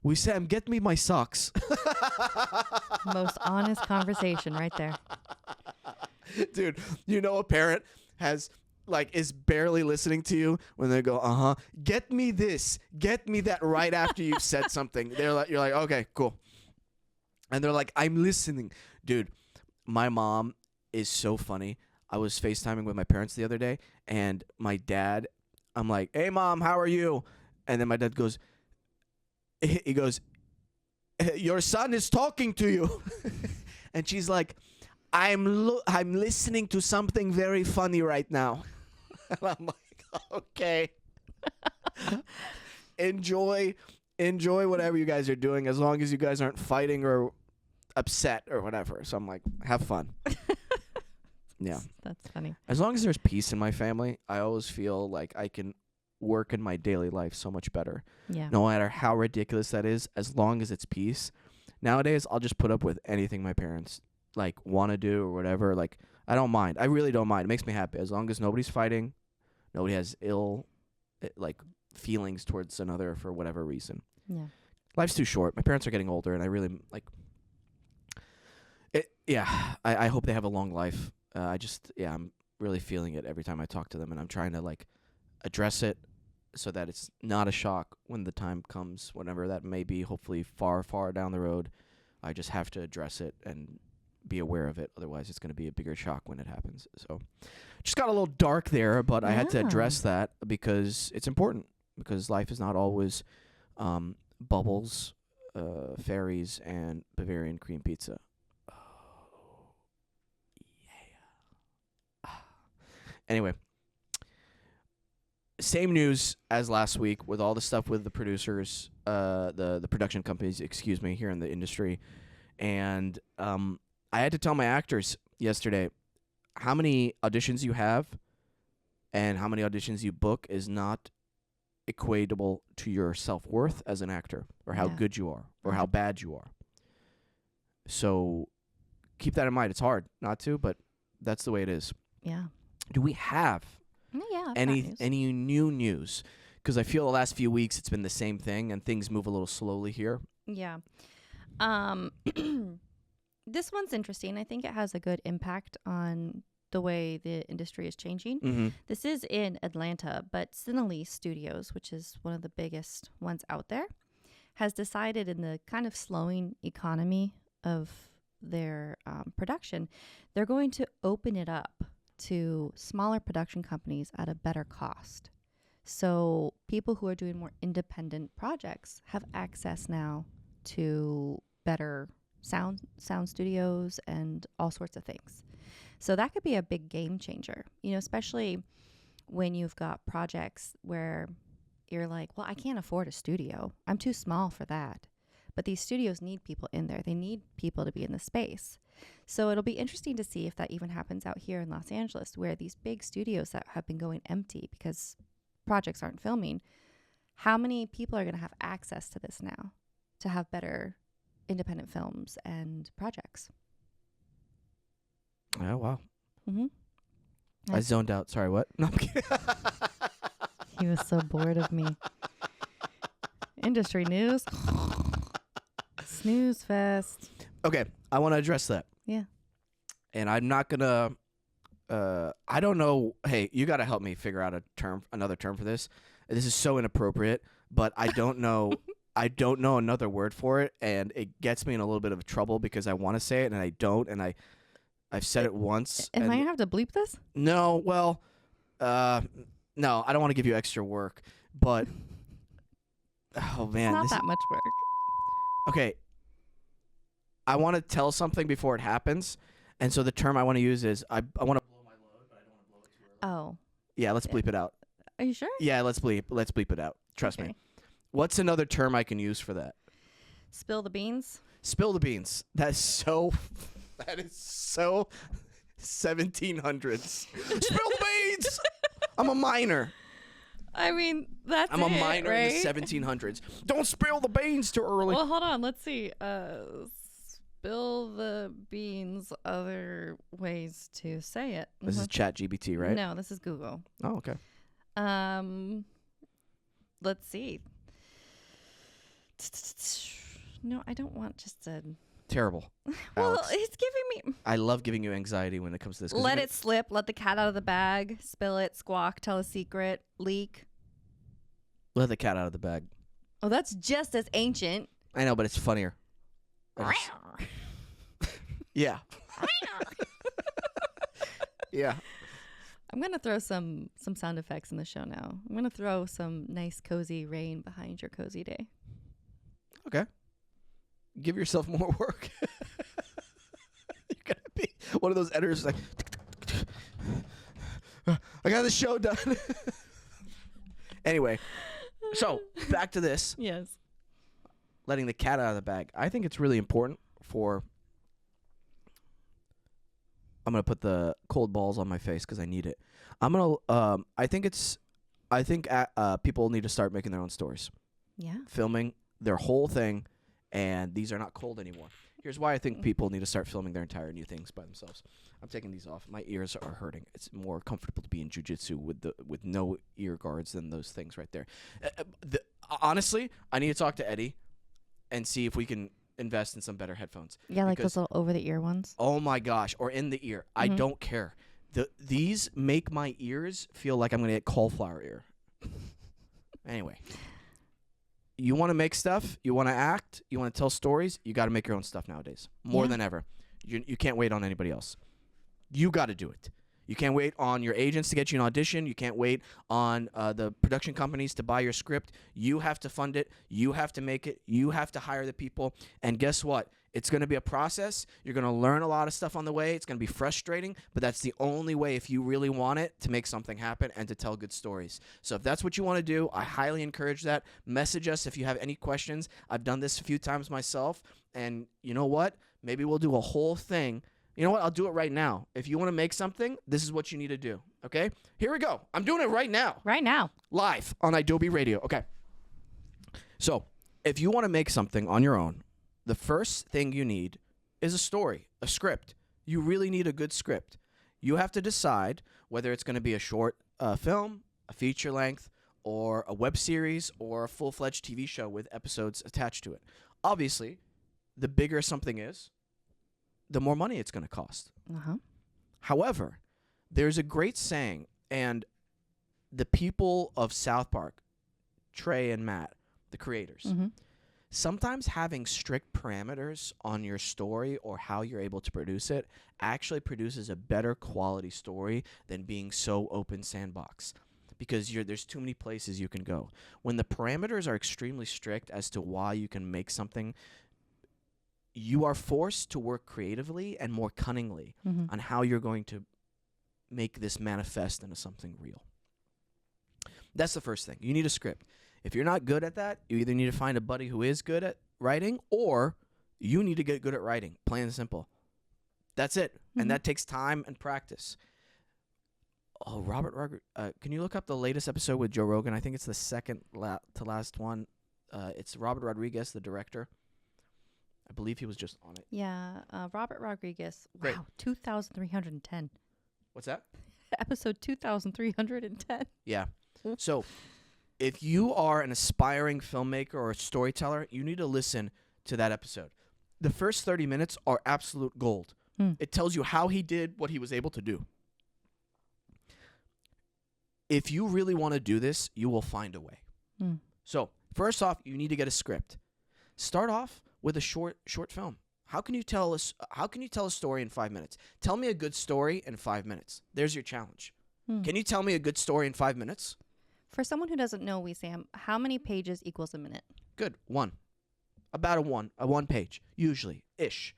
Speaker 1: Wesam, get me my socks.
Speaker 2: Most honest conversation right there.
Speaker 1: Dude, you know a parent is barely listening to you when they go, get me this, get me that right after you've said something. You're like, okay, cool. And they're like, I'm listening. Dude, my mom is so funny. I was FaceTiming with my parents the other day, and my dad, I'm like, hey, Mom, how are you? And then my dad goes, he goes, your son is talking to you. And she's like, I'm listening to something very funny right now. And I'm like, okay. Enjoy whatever you guys are doing, as long as you guys aren't fighting or upset or whatever. So I'm like, have fun. Yeah.
Speaker 2: That's funny.
Speaker 1: As long as there's peace in my family, I always feel like I can work in my daily life so much better.
Speaker 2: Yeah.
Speaker 1: No matter how ridiculous that is, as long as it's peace. Nowadays, I'll just put up with anything my parents like want to do or whatever. Like, I don't mind. I really don't mind. It makes me happy as long as nobody's fighting, nobody has ill feelings towards another for whatever reason.
Speaker 2: Yeah.
Speaker 1: Life's too short. My parents are getting older, and I really like it. Yeah, I hope they have a long life. I'm really feeling it every time I talk to them, and I'm trying to like address it so that it's not a shock when the time comes, whenever that may be, hopefully far, far down the road. I just have to address it and be aware of it. Otherwise, it's going to be a bigger shock when it happens. So just got a little dark there, but I had to address that because it's important, because life is not always bubbles, fairies, and Bavarian cream pizza. Oh, yeah. Anyway. Same news as last week with all the stuff with the producers, the production companies, here in the industry. And I had to tell my actors yesterday, how many auditions you have and how many auditions you book is not equatable to your self-worth as an actor, or how good you are, or how bad you are. So keep that in mind. It's hard not to, but that's the way it is.
Speaker 2: Yeah.
Speaker 1: Do we have
Speaker 2: Yeah.
Speaker 1: any new news? Because I feel the last few weeks it's been the same thing, and things move a little slowly here.
Speaker 2: Yeah. This one's interesting. I think it has a good impact on the way the industry is changing.
Speaker 1: Mm-hmm.
Speaker 2: This is in Atlanta, but Cinelli Studios, which is one of the biggest ones out there, has decided, in the kind of slowing economy of their production, they're going to open it up to smaller production companies at a better cost. So people who are doing more independent projects have access now to better sound studios and all sorts of things. So that could be a big game changer, especially when you've got projects where you're like, well, I can't afford a studio. I'm too small for that. But these studios need people in there. They need people to be in the space. So it'll be interesting to see if that even happens out here in Los Angeles, where these big studios that have been going empty because projects aren't filming, how many people are going to have access to this now to have better independent films and projects?
Speaker 1: Oh, wow.
Speaker 2: Mm-hmm.
Speaker 1: I zoned out. Sorry, what? No, I'm kidding.
Speaker 2: He was so bored of me. Industry news. Snooze fest.
Speaker 1: Okay, I want to address that.
Speaker 2: Yeah.
Speaker 1: And I'm not going to, I don't know. Hey, you got to help me figure out another term for this. This is so inappropriate, but I don't know. I don't know another word for it, and it gets me in a little bit of trouble because I want to say it and I don't, and I've said it once.
Speaker 2: Am I going to have to bleep this?
Speaker 1: No, well, no, I don't want to give you extra work, but, oh, man.
Speaker 2: It's not that much work.
Speaker 1: Okay. I want to tell something before it happens, and so the term I want to use is I want to blow my load, but I don't want to blow it too early.
Speaker 2: Oh.
Speaker 1: Yeah, let's bleep it out.
Speaker 2: Are you sure?
Speaker 1: Yeah, let's bleep it out. Trust
Speaker 2: Okay.
Speaker 1: me. What's another term I can use for that?
Speaker 2: Spill the beans.
Speaker 1: Spill the beans. That is so 1700s. Spill the beans. I'm a minor.
Speaker 2: I mean, that's
Speaker 1: I'm a
Speaker 2: it,
Speaker 1: minor
Speaker 2: right?
Speaker 1: in the 1700s. Don't spill the beans too early.
Speaker 2: Well, hold on. Let's see. Spill the beans. Other ways to say it.
Speaker 1: This is ChatGPT, right?
Speaker 2: No, this is Google.
Speaker 1: Oh, okay.
Speaker 2: Let's see. No, I don't want just a...
Speaker 1: Terrible.
Speaker 2: Well,
Speaker 1: Alex.
Speaker 2: it's giving me...
Speaker 1: I love giving you anxiety when it comes to this. 'cause
Speaker 2: Let
Speaker 1: you're
Speaker 2: it slip. Let the cat out of the bag. Spill it. Squawk. Tell a secret. Leak.
Speaker 1: let the cat out of the bag.
Speaker 2: Oh, that's just as ancient.
Speaker 1: I know, but it's funnier. Yeah. Yeah.
Speaker 2: I'm going to throw some sound effects in the show now. I'm going to throw some nice cozy rain behind your cozy day.
Speaker 1: Okay. Give yourself more work. You're going to be one of those editors like, I got the show done. Anyway, so back to this.
Speaker 2: Yes.
Speaker 1: Letting the cat out of the bag. I think it's really important for... I'm going to put the cold balls on my face because I need it. I think people need to start making their own stories.
Speaker 2: Yeah.
Speaker 1: Filming their whole thing, and these are not cold anymore. Here's why I think people need to start filming their entire new things by themselves. I'm taking these off. My ears are hurting. It's more comfortable to be in jiu-jitsu with no ear guards than those things right there. Honestly, I need to talk to Eddie and see if we can invest in some better headphones.
Speaker 2: Yeah, like those little over-the-ear ones.
Speaker 1: Oh my gosh, or in the ear. I don't care. These make my ears feel like I'm going to get cauliflower ear. Anyway. You want to make stuff, you want to act, you want to tell stories, you got to make your own stuff nowadays. More than ever. You can't wait on anybody else. You got to do it. You can't wait on your agents to get you an audition. You can't wait on the production companies to buy your script. You have to fund it. You have to make it. You have to hire the people. And guess what? It's going to be a process. You're going to learn a lot of stuff on the way. It's going to be frustrating, but that's the only way, if you really want it, to make something happen and to tell good stories. So if that's what you want to do, I highly encourage that. Message us if you have any questions. I've done this a few times myself, and you know what? Maybe we'll do a whole thing. You know what? I'll do it right now. If you want to make something, this is what you need to do, okay? Here we go. I'm doing it right now.
Speaker 2: Right now.
Speaker 1: Live on Adobe Radio. Okay. So if you want to make something on your own, the first thing you need is a story, a script. You really need a good script. You have to decide whether it's going to be a short film, a feature length, or a web series, or a full-fledged TV show with episodes attached to it. Obviously, the bigger something is, the more money it's going to cost.
Speaker 2: Uh-huh.
Speaker 1: However, there's a great saying, and the people of South Park, Trey and Matt, the creators, sometimes having strict parameters on your story or how you're able to produce it actually produces a better quality story than being so open sandbox, because there's too many places you can go. When the parameters are extremely strict as to why you can make something, you are forced to work creatively and more cunningly
Speaker 2: Mm-hmm.
Speaker 1: on how you're going to make this manifest into something real. That's the first thing. You need a script. If you're not good at that, you either need to find a buddy who is good at writing, or you need to get good at writing, plain and simple. That's it.
Speaker 2: Mhm.
Speaker 1: And that takes time and practice. Oh, Robert Rodriguez. Can you look up the latest episode with Joe Rogan? I think it's the second to last one. It's Robert Rodriguez, the director. I believe he was just on it.
Speaker 2: Yeah, Robert Rodriguez.
Speaker 1: Great.
Speaker 2: Wow, 2,310.
Speaker 1: What's that?
Speaker 2: Episode 2,310.
Speaker 1: Yeah. So if you are an aspiring filmmaker or a storyteller, you need to listen to that episode. The first 30 minutes are absolute gold. It tells you how he did what he was able to do. If you really want to do this, you will find a way.
Speaker 2: Mm.
Speaker 1: So, first off, you need to get a script. Start off with a short film. How can you tell a story in 5 minutes? Tell me a good story in 5 minutes. There's your challenge. Can you tell me a good story in 5 minutes?
Speaker 2: For someone who doesn't know, Wesam, how many pages equals a minute?
Speaker 1: Good. One. About a one page, usually, ish.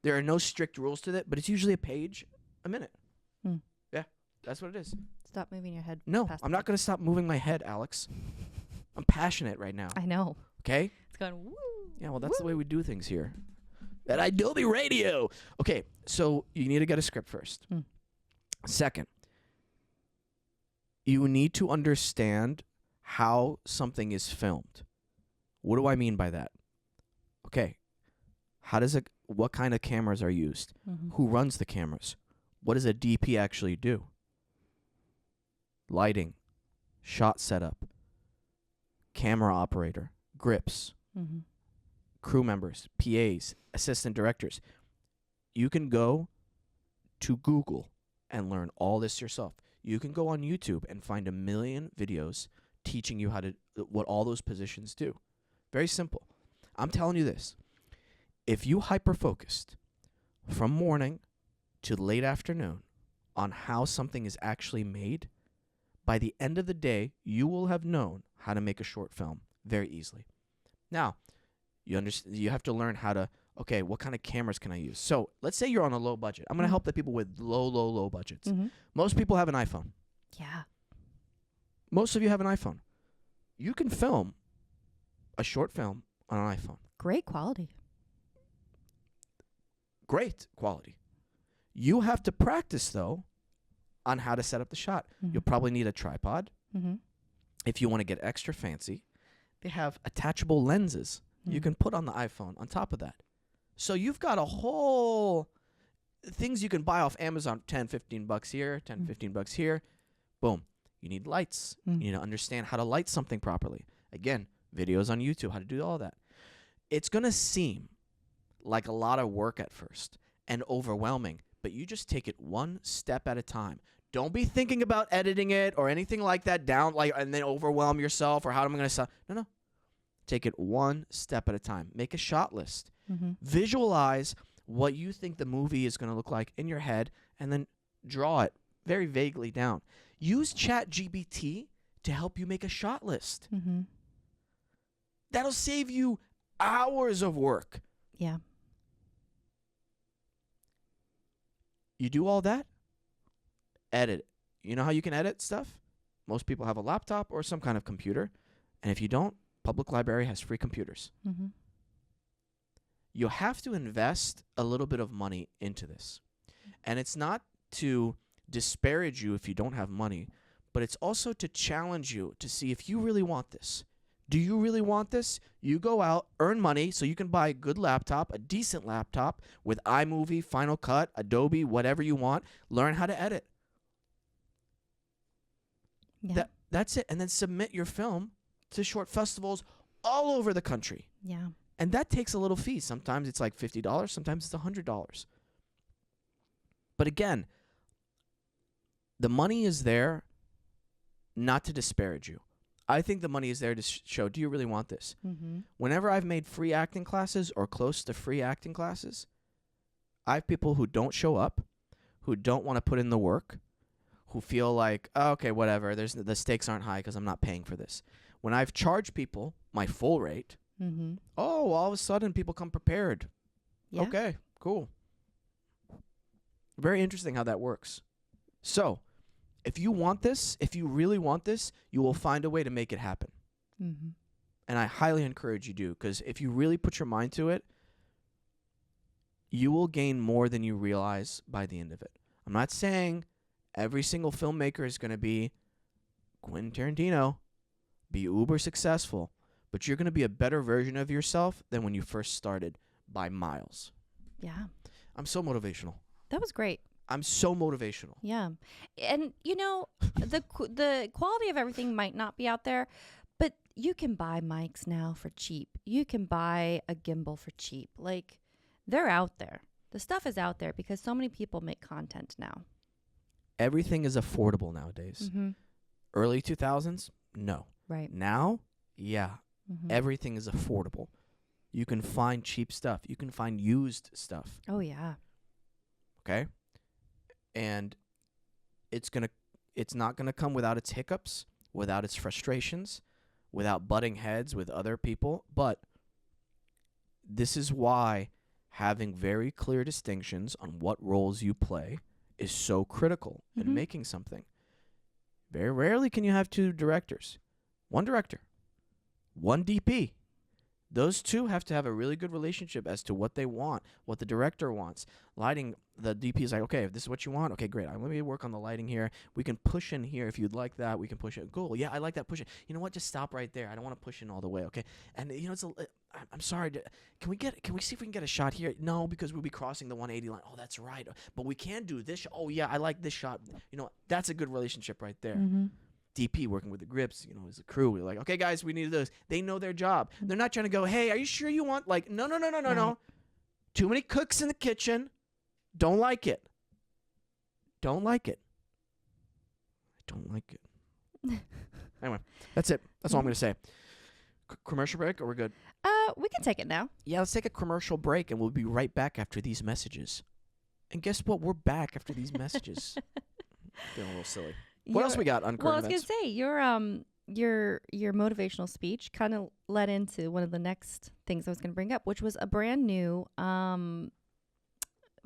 Speaker 1: There are no strict rules to that, but it's usually a page a minute.
Speaker 2: Hmm.
Speaker 1: Yeah, that's what it is.
Speaker 2: Stop moving your head.
Speaker 1: No,
Speaker 2: past
Speaker 1: I'm
Speaker 2: the-
Speaker 1: not going to stop moving my head, Alex. I'm passionate right now,
Speaker 2: I know.
Speaker 1: okay?
Speaker 2: It's going, woo.
Speaker 1: Yeah, well, that's the way we do things here. At Adobe Radio. Okay, so you need to get a script first.
Speaker 2: Hmm.
Speaker 1: Second, you need to understand how something is filmed. What do I mean by that? Okay, what kind of cameras are used?
Speaker 2: Mhm.
Speaker 1: Who runs the cameras? What does a DP actually do? Lighting, shot setup, camera operator, grips,
Speaker 2: Mhm.
Speaker 1: crew members, PAs, assistant directors. You can go to Google and learn all this yourself. You can go on YouTube and find a million videos teaching you what all those positions do. Very simple. I'm telling you this. If you hyper-focused from morning to late afternoon on how something is actually made, by the end of the day, you will have known how to make a short film very easily. Now, you have to learn how to, okay, what kind of cameras can I use? So let's say you're on a low budget. I'm going to help the people with low budgets.
Speaker 2: Mhm.
Speaker 1: Most people have an iPhone.
Speaker 2: Yeah.
Speaker 1: Most of you have an iPhone. You can film a short film on an iPhone.
Speaker 2: Great quality.
Speaker 1: Great quality. You have to practice, though, on how to set up the shot.
Speaker 2: Mhm.
Speaker 1: You'll probably need a tripod.
Speaker 2: Mm-hmm.
Speaker 1: If you want to get extra fancy, they have attachable lenses you can put on the iPhone on top of that. So you've got a whole things you can buy off Amazon, 10, 15 bucks here, 10, 15 bucks here. Boom. You need lights. You need to understand how to light something properly. Again, videos on YouTube, how to do all that. It's going to seem like a lot of work at first and overwhelming, but you just take it one step at a time. Don't be thinking about editing it or anything like that down, and then overwhelm yourself or how am I going to sound. No. Take it one step at a time. Make a shot list.
Speaker 2: Mm-hmm.
Speaker 1: Visualize what you think the movie is going to look like in your head and then draw it very vaguely down. Use ChatGPT to help you make a shot list.
Speaker 2: Mm-hmm.
Speaker 1: That'll save you hours of work.
Speaker 2: Yeah.
Speaker 1: You do all that, edit. You know how you can edit stuff? Most people have a laptop or some kind of computer. And if you don't, public library has free computers.
Speaker 2: Mm-hmm.
Speaker 1: You have to invest a little bit of money into this. And it's not to disparage you if you don't have money, but it's also to challenge you to see if you really want this. Do you really want this? You go out, earn money so you can buy a good laptop, a decent laptop with iMovie, Final Cut, Adobe, whatever you want. Learn how to edit.
Speaker 2: Yeah.
Speaker 1: That's it. And then submit your film to short festivals all over the country.
Speaker 2: Yeah.
Speaker 1: And that takes a little fee. Sometimes it's like $50, sometimes it's $100. But again, the money is there not to disparage you. I think the money is there to show, do you really want this?
Speaker 2: Mm-hmm.
Speaker 1: Whenever I've made free acting classes or close to free acting classes, I have people who don't show up, who don't want to put in the work, who feel like, oh, okay, whatever, the stakes aren't high because I'm not paying for this. When I've charged people my full rate,
Speaker 2: Mm-hmm.
Speaker 1: oh, all of a sudden people come prepared.
Speaker 2: Yeah.
Speaker 1: Okay, cool. Very interesting how that works. So, if you want this, if you really want this, you will find a way to make it happen.
Speaker 2: Mm-hmm.
Speaker 1: And I highly encourage you do, because if you really put your mind to it, you will gain more than you realize by the end of it. I'm not saying every single filmmaker is going to be Quentin Tarantino, be uber successful, but you're going to be a better version of yourself than when you first started by miles.
Speaker 2: Yeah.
Speaker 1: I'm so motivational.
Speaker 2: That was great.
Speaker 1: I'm so motivational.
Speaker 2: Yeah. And, the quality of everything might not be out there, but you can buy mics now for cheap. You can buy a gimbal for cheap. Like, they're out there. The stuff is out there because so many people make content now.
Speaker 1: Everything is affordable nowadays.
Speaker 2: Mm-hmm.
Speaker 1: Early 2000s? No.
Speaker 2: Right.
Speaker 1: Now? Yeah.
Speaker 2: Mm-hmm.
Speaker 1: Everything is affordable. You can find cheap stuff. You can find used stuff.
Speaker 2: Oh, yeah.
Speaker 1: Okay? And it's not going to come without its hiccups, without its frustrations, without butting heads with other people, but this is why having very clear distinctions on what roles you play is so critical in making something. Very rarely can you have two directors. One director, one DP. Those two have to have a really good relationship as to what they want, what the director wants. Lighting, the DP is like, okay, if this is what you want, okay, great. Let me work on the lighting here. We can push in here if you'd like that. We can push it. Cool. Yeah, I like that push it. You know what? Just stop right there. I don't want to push in all the way, okay? And, I'm sorry. Can we see if we can get a shot here? No, because we'll be crossing the 180 line. Oh, that's right. But we can do this. Oh, yeah, I like this shot. That's a good relationship right there.
Speaker 2: Mm-hmm.
Speaker 1: DP working with the grips, as a crew. We're like, okay, guys, we need this. They know their job. They're not trying to go, hey, are you sure you want, no.
Speaker 2: Right.
Speaker 1: Too many cooks in the kitchen. Don't like it. Don't like it. I don't like it. Anyway, that's it. That's all I'm going to say. Commercial break, or we're good?
Speaker 2: We can take it now.
Speaker 1: Yeah, let's take a commercial break, and we'll be right back after these messages. And guess what? We're back after these messages. Feeling a little silly. What else we got on current events?
Speaker 2: Well, I was gonna say your motivational speech kind of led into one of the next things I was gonna bring up, which was a brand new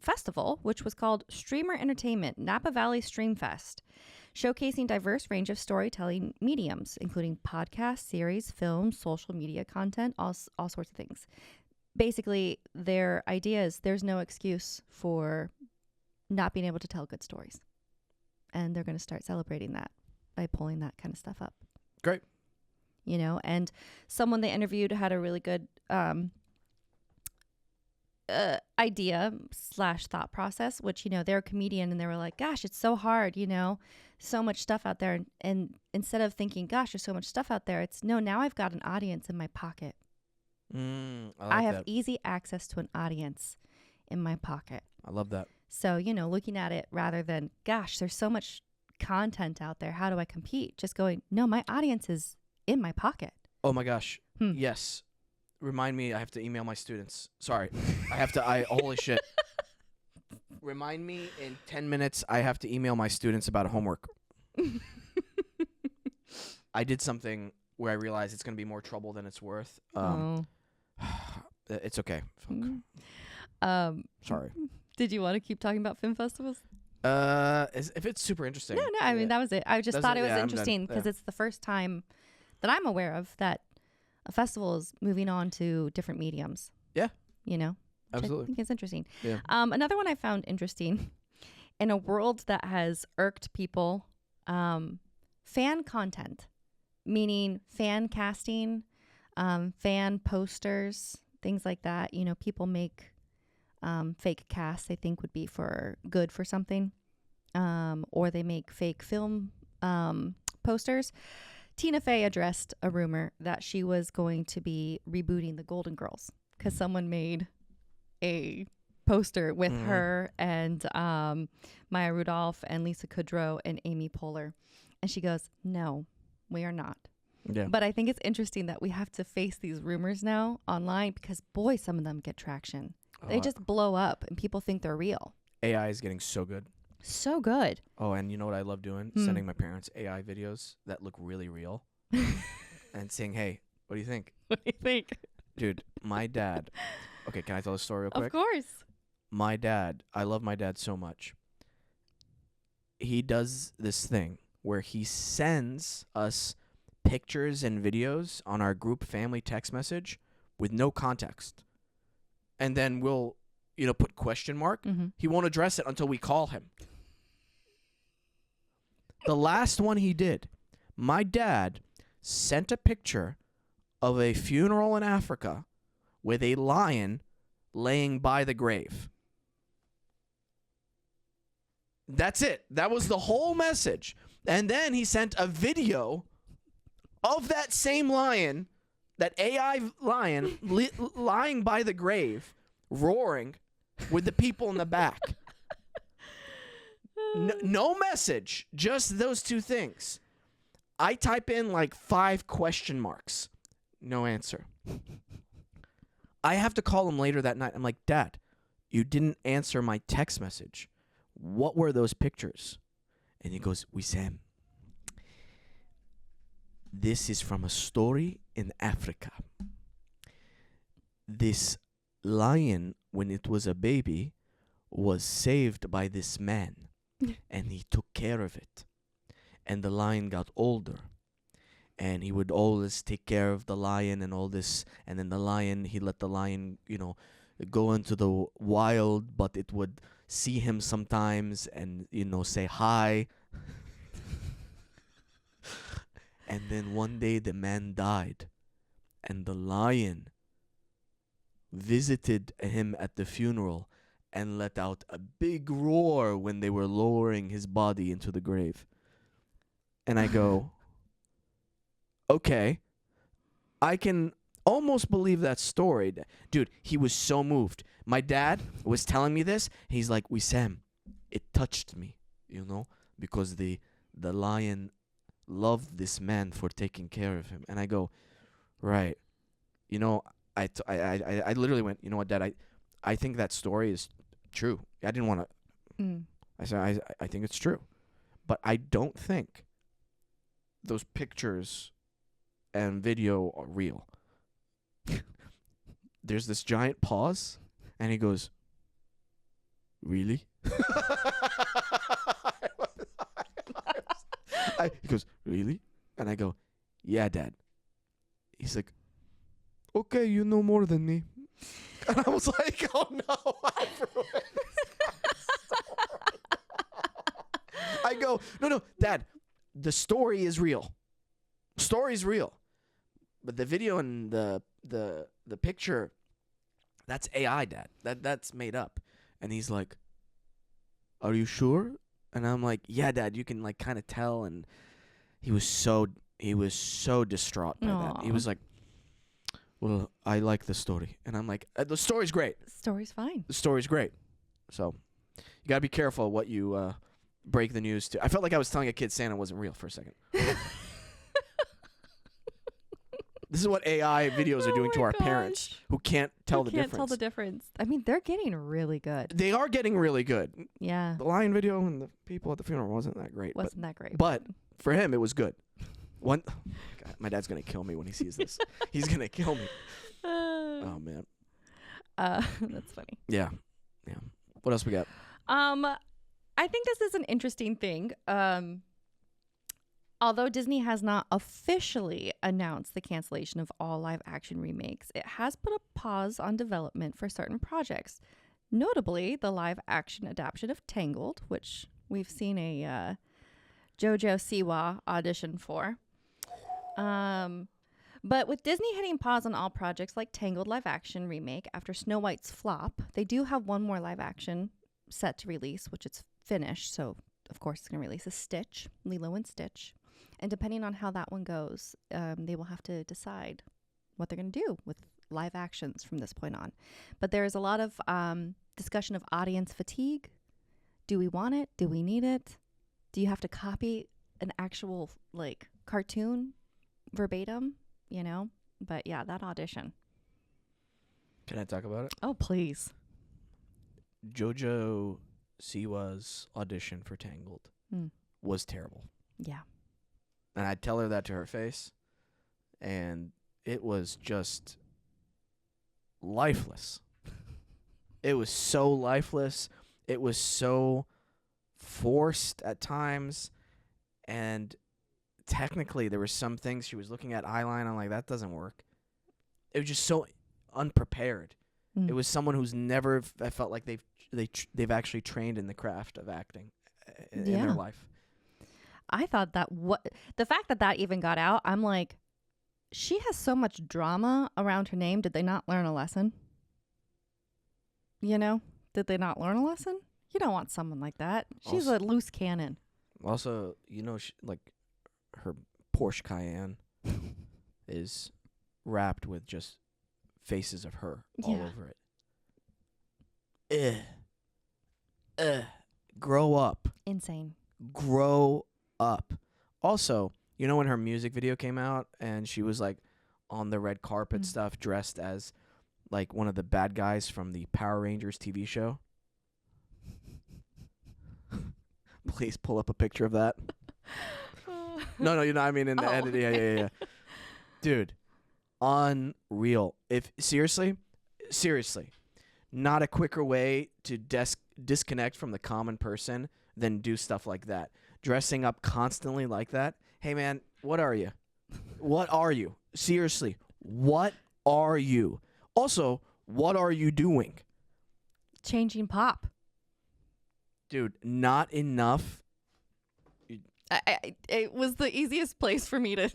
Speaker 2: festival, which was called Streamer Entertainment Napa Valley Stream Fest, showcasing diverse range of storytelling mediums, including podcasts, series, films, social media content, all sorts of things. Basically, their idea is there's no excuse for not being able to tell good stories. And they're going to start celebrating that by pulling that kind of stuff up.
Speaker 1: Great.
Speaker 2: And someone they interviewed had a really good idea / thought process, which, they're a comedian and they were like, gosh, it's so hard, so much stuff out there. And instead of thinking, gosh, there's so much stuff out there, it's no, now I've got an audience in my pocket. I have easy access to an audience in my pocket.
Speaker 1: I love that.
Speaker 2: So, looking at it rather than, gosh, there's so much content out there. How do I compete? Just going, no, my audience is in my pocket.
Speaker 1: Oh, my gosh. Yes. Remind me, I have to email my students. Sorry. Holy shit. Remind me in 10 minutes, I have to email my students about homework. I did something where I realized it's going to be more trouble than it's worth. It's okay. Sorry.
Speaker 2: Did you want to keep talking about film festivals?
Speaker 1: If it's super interesting.
Speaker 2: No. I mean, that was it. I just thought it was
Speaker 1: I'm
Speaker 2: interesting because it's the first time that I'm aware of that a festival is moving on to different mediums.
Speaker 1: Yeah.
Speaker 2: Absolutely. I think it's interesting.
Speaker 1: Yeah.
Speaker 2: Another one I found interesting in a world that has irked people, fan content, meaning fan casting, fan posters, things like that. People make fake casts they think would be good for something, or they make fake film posters. Tina Fey addressed a rumor that she was going to be rebooting the Golden Girls because someone made a poster with her and Maya Rudolph and Lisa Kudrow and Amy Poehler, and she goes, "No, we are not."
Speaker 1: Yeah.
Speaker 2: But I think it's interesting that we have to face these rumors now online because, boy, some of them get traction. They just blow up and people think they're real.
Speaker 1: AI is getting so good.
Speaker 2: So good.
Speaker 1: Oh, and you know what I love doing? Sending my parents AI videos that look really real and saying, hey, what do you think?
Speaker 2: What do you think?
Speaker 1: Dude, my dad, Okay, can I tell a story real quick?
Speaker 2: Of course.
Speaker 1: My dad, I love my dad so much. He does this thing where he sends us pictures and videos on our group family text message with no context. And then we'll, put question mark.
Speaker 2: Mm-hmm.
Speaker 1: He won't address it until we call him. The last one he did, my dad sent a picture of a funeral in Africa with a lion laying by the grave. That's it. That was the whole message. And then he sent a video of that same lion, that AI lion, lying by the grave, roaring with the people in the back. No message, just those two things. I type in like 5 question marks. No answer. I have to call him later that night. I'm like, Dad, you didn't answer my text message. What were those pictures? And he goes, Wesam, this is from a story in Africa. This lion, when it was a baby, was saved by this man. And he took care of it. And the lion got older. And he would always take care of the lion and all this. And then he let the lion, go into the wild, but it would see him sometimes and, say hi. And then one day the man died. And the lion visited him at the funeral and let out a big roar when they were lowering his body into the grave. And I go, okay, I can almost believe that story. Dude, he was so moved. My dad was telling me this. He's like, Wesam, it touched me, because the lion loved this man for taking care of him. And I go, right. I literally went, you know what, Dad, I think that story is true. I didn't want to. I said, I think it's true. But I don't think those pictures and video are real. There's this giant pause, and he goes, really? He goes, really? And I go, yeah, Dad. He's like, okay, you know more than me. And I was like, oh no, I've ruined this story. I go, no, Dad, the story is real. Story's real. But the video and the picture, that's AI, Dad. That's made up. And he's like, are you sure? And I'm like, yeah, Dad, you can like kind of tell. And he was so distraught by that. He was like, well, I like the story. And I'm like, the story's great.
Speaker 2: Story's fine.
Speaker 1: The story's great. So you got to be careful what you break the news to. I felt like I was telling a kid Santa wasn't real for a second. This is what AI videos are doing to our parents who can't tell the difference.
Speaker 2: Can't tell the difference. I mean, they're getting really good.
Speaker 1: They are getting really good.
Speaker 2: Yeah.
Speaker 1: The lion video and the people at the funeral wasn't that great.
Speaker 2: Wasn't that great.
Speaker 1: But for him, it was good. God, my dad's going to kill me when he sees this. He's going to kill me. Oh, man.
Speaker 2: That's funny.
Speaker 1: Yeah. What else we got?
Speaker 2: I think this is an interesting thing. Although Disney has not officially announced the cancellation of all live action remakes, it has put a pause on development for certain projects. Notably, the live action adaptation of Tangled, which we've seen a JoJo Siwa audition for. But with Disney hitting pause on all projects like Tangled live action remake after Snow White's flop, they do have one more live action set to release, which it's finished. So, of course, it's going to release Lilo and Stitch. And depending on how that one goes, they will have to decide what they're going to do with live actions from this point on. But there is a lot of discussion of audience fatigue. Do we want it? Do we need it? Do you have to copy an actual cartoon verbatim? But yeah, that audition.
Speaker 1: Can I talk about it?
Speaker 2: Oh, please.
Speaker 1: JoJo Siwa's audition for Tangled was terrible.
Speaker 2: Yeah.
Speaker 1: And I'd tell her that to her face, and it was just lifeless. It was so lifeless. It was so forced at times. And technically, there were some things she was looking at eyeline. I'm like, that doesn't work. It was just so unprepared.
Speaker 2: Mm.
Speaker 1: It was someone who's never. I felt like they've actually trained in the craft of acting in their life.
Speaker 2: I thought that the fact that even got out, I'm like, she has so much drama around her name. Did they not learn a lesson? You know, did they not learn a lesson? You don't want someone like that. She's a loose cannon.
Speaker 1: Also, you know, like her Porsche Cayenne is wrapped with just faces of her all over it. Grow up.
Speaker 2: Insane.
Speaker 1: Grow up. Also, you know when her music video came out and she was like on the red carpet stuff dressed as like one of the bad guys from the Power Rangers TV show? Please pull up a picture of that. No, you know, I mean in the edit. Yeah. Dude, unreal. If seriously, not a quicker way to disconnect from the common person than do stuff like that. Dressing up constantly like that. Hey man, what are you? What are you? Seriously, what are you? Also, what are you doing?
Speaker 2: Changing pop.
Speaker 1: Dude, not enough.
Speaker 2: It was the easiest place for me to.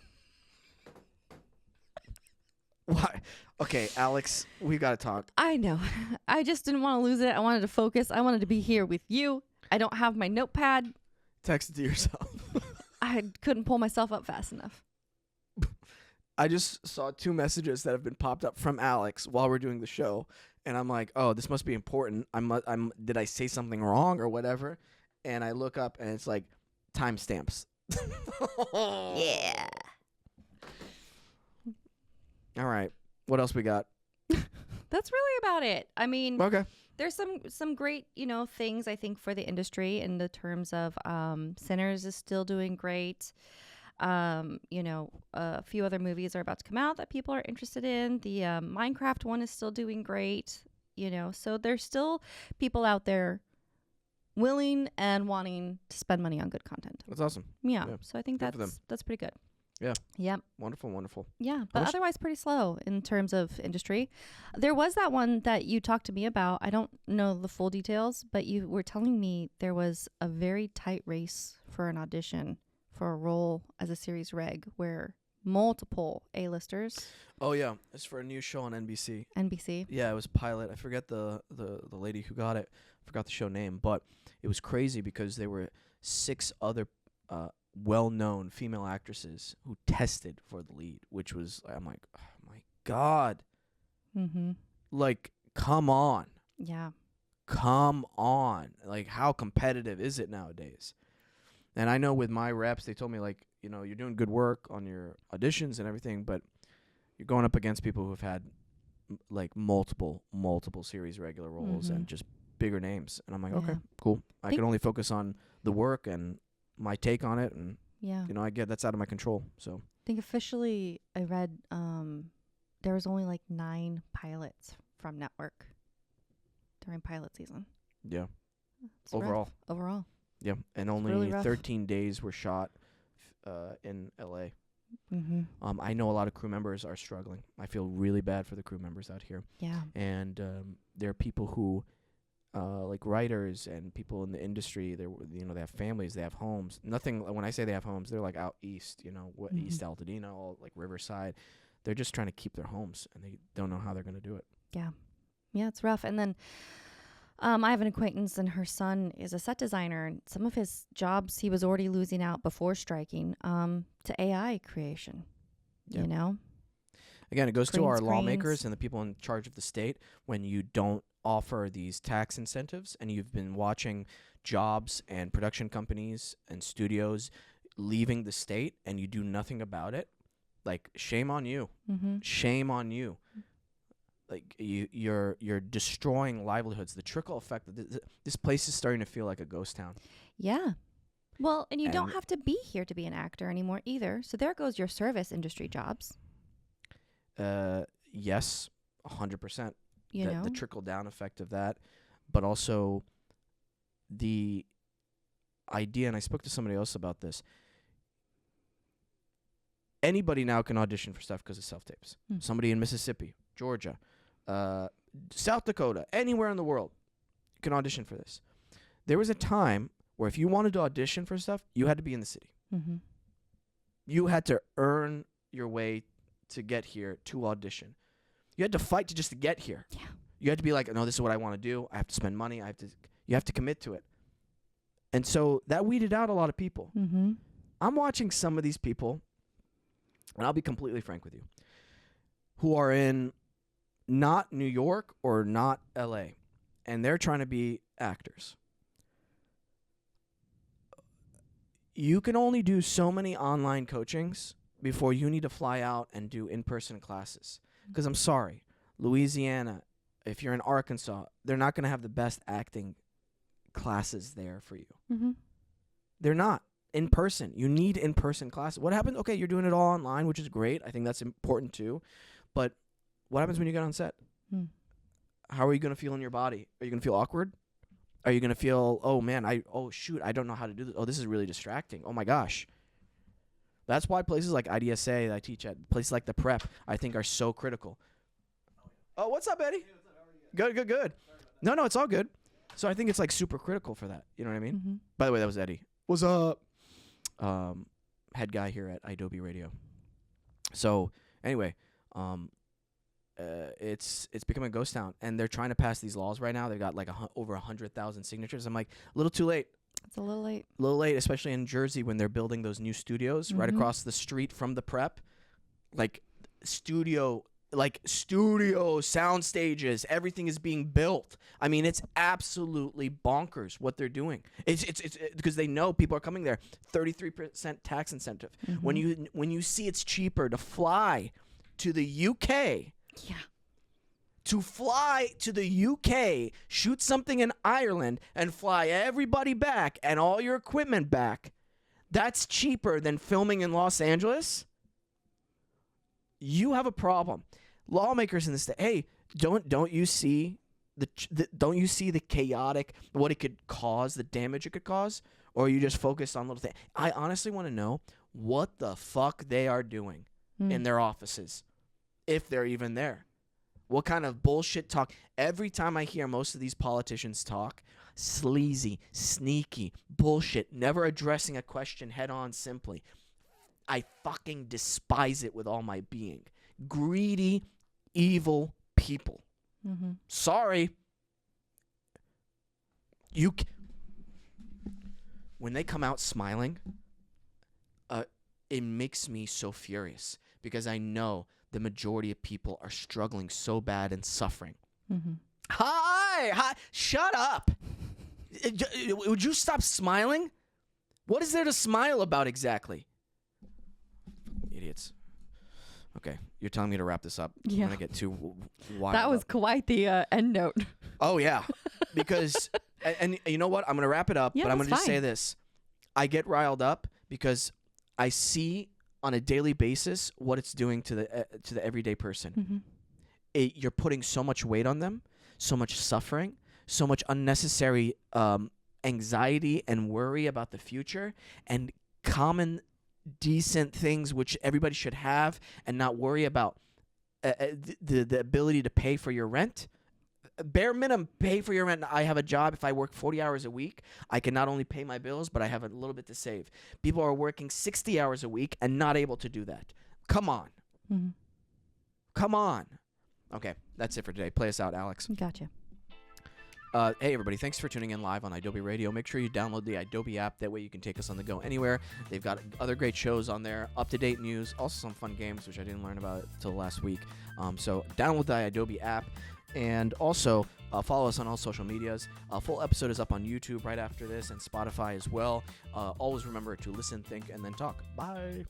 Speaker 1: Why? Okay, Alex, we got to talk.
Speaker 2: I know. I just didn't want to lose it. I wanted to focus. I wanted to be here with you. I don't have my notepad.
Speaker 1: Text it to yourself.
Speaker 2: I couldn't pull myself up fast enough.
Speaker 1: I just saw 2 messages that have been popped up from Alex while we're doing the show, and I'm like, oh, this must be important. Did I say something wrong or whatever? And I look up, and it's like timestamps.
Speaker 2: Yeah.
Speaker 1: All right. What else we got?
Speaker 2: That's really about it. I mean,
Speaker 1: Okay.
Speaker 2: there's some great, things I think for the industry in the terms of Sinners is still doing great. A few other movies are about to come out that people are interested in. The Minecraft one is still doing great, so there's still people out there willing and wanting to spend money on good content.
Speaker 1: That's awesome.
Speaker 2: Yeah. So I think
Speaker 1: Good for them.
Speaker 2: that's pretty good.
Speaker 1: Yeah.
Speaker 2: Yep.
Speaker 1: Wonderful.
Speaker 2: Yeah, but otherwise pretty slow in terms of industry. There was that one that you talked to me about. I don't know the full details, but you were telling me there was a very tight race for an audition for a role as a series reg where multiple A-listers.
Speaker 1: Oh yeah, it's for a new show on NBC.
Speaker 2: NBC.
Speaker 1: Yeah, it was pilot. I forget the lady who got it. I forgot the show name, but it was crazy because there were 6 other well-known female actresses who tested for the lead, which was, I'm like, oh my God.
Speaker 2: Mm-hmm.
Speaker 1: Like, come on.
Speaker 2: Yeah.
Speaker 1: Come on. Like, how competitive is it nowadays? And I know with my reps, they told me, like, you're doing good work on your auditions and everything, but you're going up against people who've had, like, multiple series regular roles and just bigger names. And I'm like, okay, cool. I can only focus on the work and my take on it, and I get that's out of my control. So
Speaker 2: I think officially I read there was only like 9 pilots from network during pilot season.
Speaker 1: Yeah.
Speaker 2: It's
Speaker 1: Overall.
Speaker 2: rough. Overall.
Speaker 1: Yeah, and only
Speaker 2: really rough.
Speaker 1: 13 days were shot in LA.
Speaker 2: Mm-hmm.
Speaker 1: I know a lot of crew members are struggling. I feel really bad for the crew members out here.
Speaker 2: Yeah.
Speaker 1: And there are people who like writers and people in the industry, they have families, they have homes. Nothing, when I say they have homes, they're like out east, East Altadena, all like Riverside. They're just trying to keep their homes, and they don't know how they're going to do it.
Speaker 2: Yeah. Yeah, it's rough. And then I have an acquaintance, and her son is a set designer, and some of his jobs he was already losing out before striking to AI creation,
Speaker 1: Again, it goes to
Speaker 2: Green
Speaker 1: our
Speaker 2: screens.
Speaker 1: lawmakers and the people in charge of the state. When you don't offer these tax incentives and you've been watching jobs and production companies and studios leaving the state and you do nothing about it, like, shame on you. Shame on you. Like, you're destroying livelihoods. The trickle effect. This place is starting to feel like a ghost town.
Speaker 2: Yeah. Well, and you don't have to be here to be an actor anymore either. So there goes your service industry jobs.
Speaker 1: Yes, 100%.
Speaker 2: You know?
Speaker 1: the trickle down effect of that, but also the idea, and I spoke to somebody else about this. Anybody now can audition for stuff because of self-tapes. Somebody in Mississippi, Georgia, South Dakota, anywhere in the world can audition for this. There was a time where if you wanted to audition for stuff, you had to be in the city.
Speaker 2: Mm-hmm.
Speaker 1: You had to earn your way to get here to audition. You had to fight to just to get here.
Speaker 2: Yeah.
Speaker 1: You had to be like, no, this is what I want to do. I have to spend money. You have to commit to it. And so that weeded out a lot of people.
Speaker 2: Mm-hmm.
Speaker 1: I'm watching some of these people, and I'll be completely frank with you, who are in not New York or not LA, and they're trying to be actors. You can only do so many online coachings before you need to fly out and do in-person classes. Because I'm sorry, Louisiana, if you're in Arkansas, they're not going to have the best acting classes there for you.
Speaker 2: Mm-hmm.
Speaker 1: They're not. In person. You need in-person classes. What happens? Okay, you're doing it all online, which is great. I think that's important too. But what happens when you get on set? How are you going to feel in your body? Are you going to feel awkward? Are you going to feel, oh man, shoot, I don't know how to do this. Oh, this is really distracting. Oh my gosh. That's why places like IDSA that I teach at, places like the prep, I think are so critical. Oh, what's up, Eddie? Good. No, it's all good. So I think it's like super critical for that. You know what I mean?
Speaker 2: Mm-hmm.
Speaker 1: By the way, that was Eddie. What's up? Head guy here at Adobe Radio. So anyway, it's becoming a ghost town, and they're trying to pass these laws right now. They've got like over 100,000 signatures. I'm like, a little too late.
Speaker 2: It's a little late.
Speaker 1: A little late, especially in Jersey when they're building those new studios right across the street from the prep. Like studio sound stages, everything is being built. I mean, it's absolutely bonkers what they're doing. It's because they know people are coming there. 33% tax incentive.
Speaker 2: Mm-hmm.
Speaker 1: When you see it's cheaper to fly to the UK.
Speaker 2: Yeah.
Speaker 1: To fly to the UK, shoot something in Ireland, and fly everybody back and all your equipment back, that's cheaper than filming in Los Angeles? You have a problem. Lawmakers in the state, hey, don't you see the chaotic, what it could cause, the damage it could cause? Or are you just focused on little things? I honestly want to know what the fuck they are doing in their offices, if they're even there. What kind of bullshit talk? Every time I hear most of these politicians talk, sleazy, sneaky, bullshit, never addressing a question head on simply. I fucking despise it with all my being. Greedy, evil people.
Speaker 2: Mm-hmm.
Speaker 1: Sorry. When they come out smiling, it makes me so furious because I know the majority of people are struggling so bad and suffering.
Speaker 2: Mm-hmm.
Speaker 1: Hi, shut up. Would you stop smiling? What is there to smile about exactly? Idiots. Okay, you're telling me to wrap this up.
Speaker 2: Yeah.
Speaker 1: I'm going to get too wild.
Speaker 2: That was quite the end note.
Speaker 1: Oh, yeah. Because, and you know what? I'm going to wrap it up,
Speaker 2: Yeah,
Speaker 1: but I'm going to
Speaker 2: that's
Speaker 1: just say
Speaker 2: fine.
Speaker 1: this. I get riled up because I see on a daily basis what it's doing to the everyday person.
Speaker 2: Mm-hmm.
Speaker 1: You're putting so much weight on them, so much suffering, so much unnecessary anxiety and worry about the future, and common decent things which everybody should have and not worry about. The ability to pay for your rent. Bare minimum, pay for your rent. I have a job. If I work 40 hours a week, I can not only pay my bills, but I have a little bit to save. People are working 60 hours a week and not able to do that. Come on.
Speaker 2: Mm-hmm.
Speaker 1: Come on. Okay, that's it for today. Play us out, Alex.
Speaker 2: Gotcha.
Speaker 1: Hey, everybody. Thanks for tuning in live on Adobe Radio. Make sure you download the Adobe app. That way you can take us on the go anywhere. They've got other great shows on there, up-to-date news, also some fun games, which I didn't learn about till last week. So download the Adobe app. And also, follow us on all social medias. A full episode is up on YouTube right after this and Spotify as well. Always remember to listen, think, and then talk. Bye.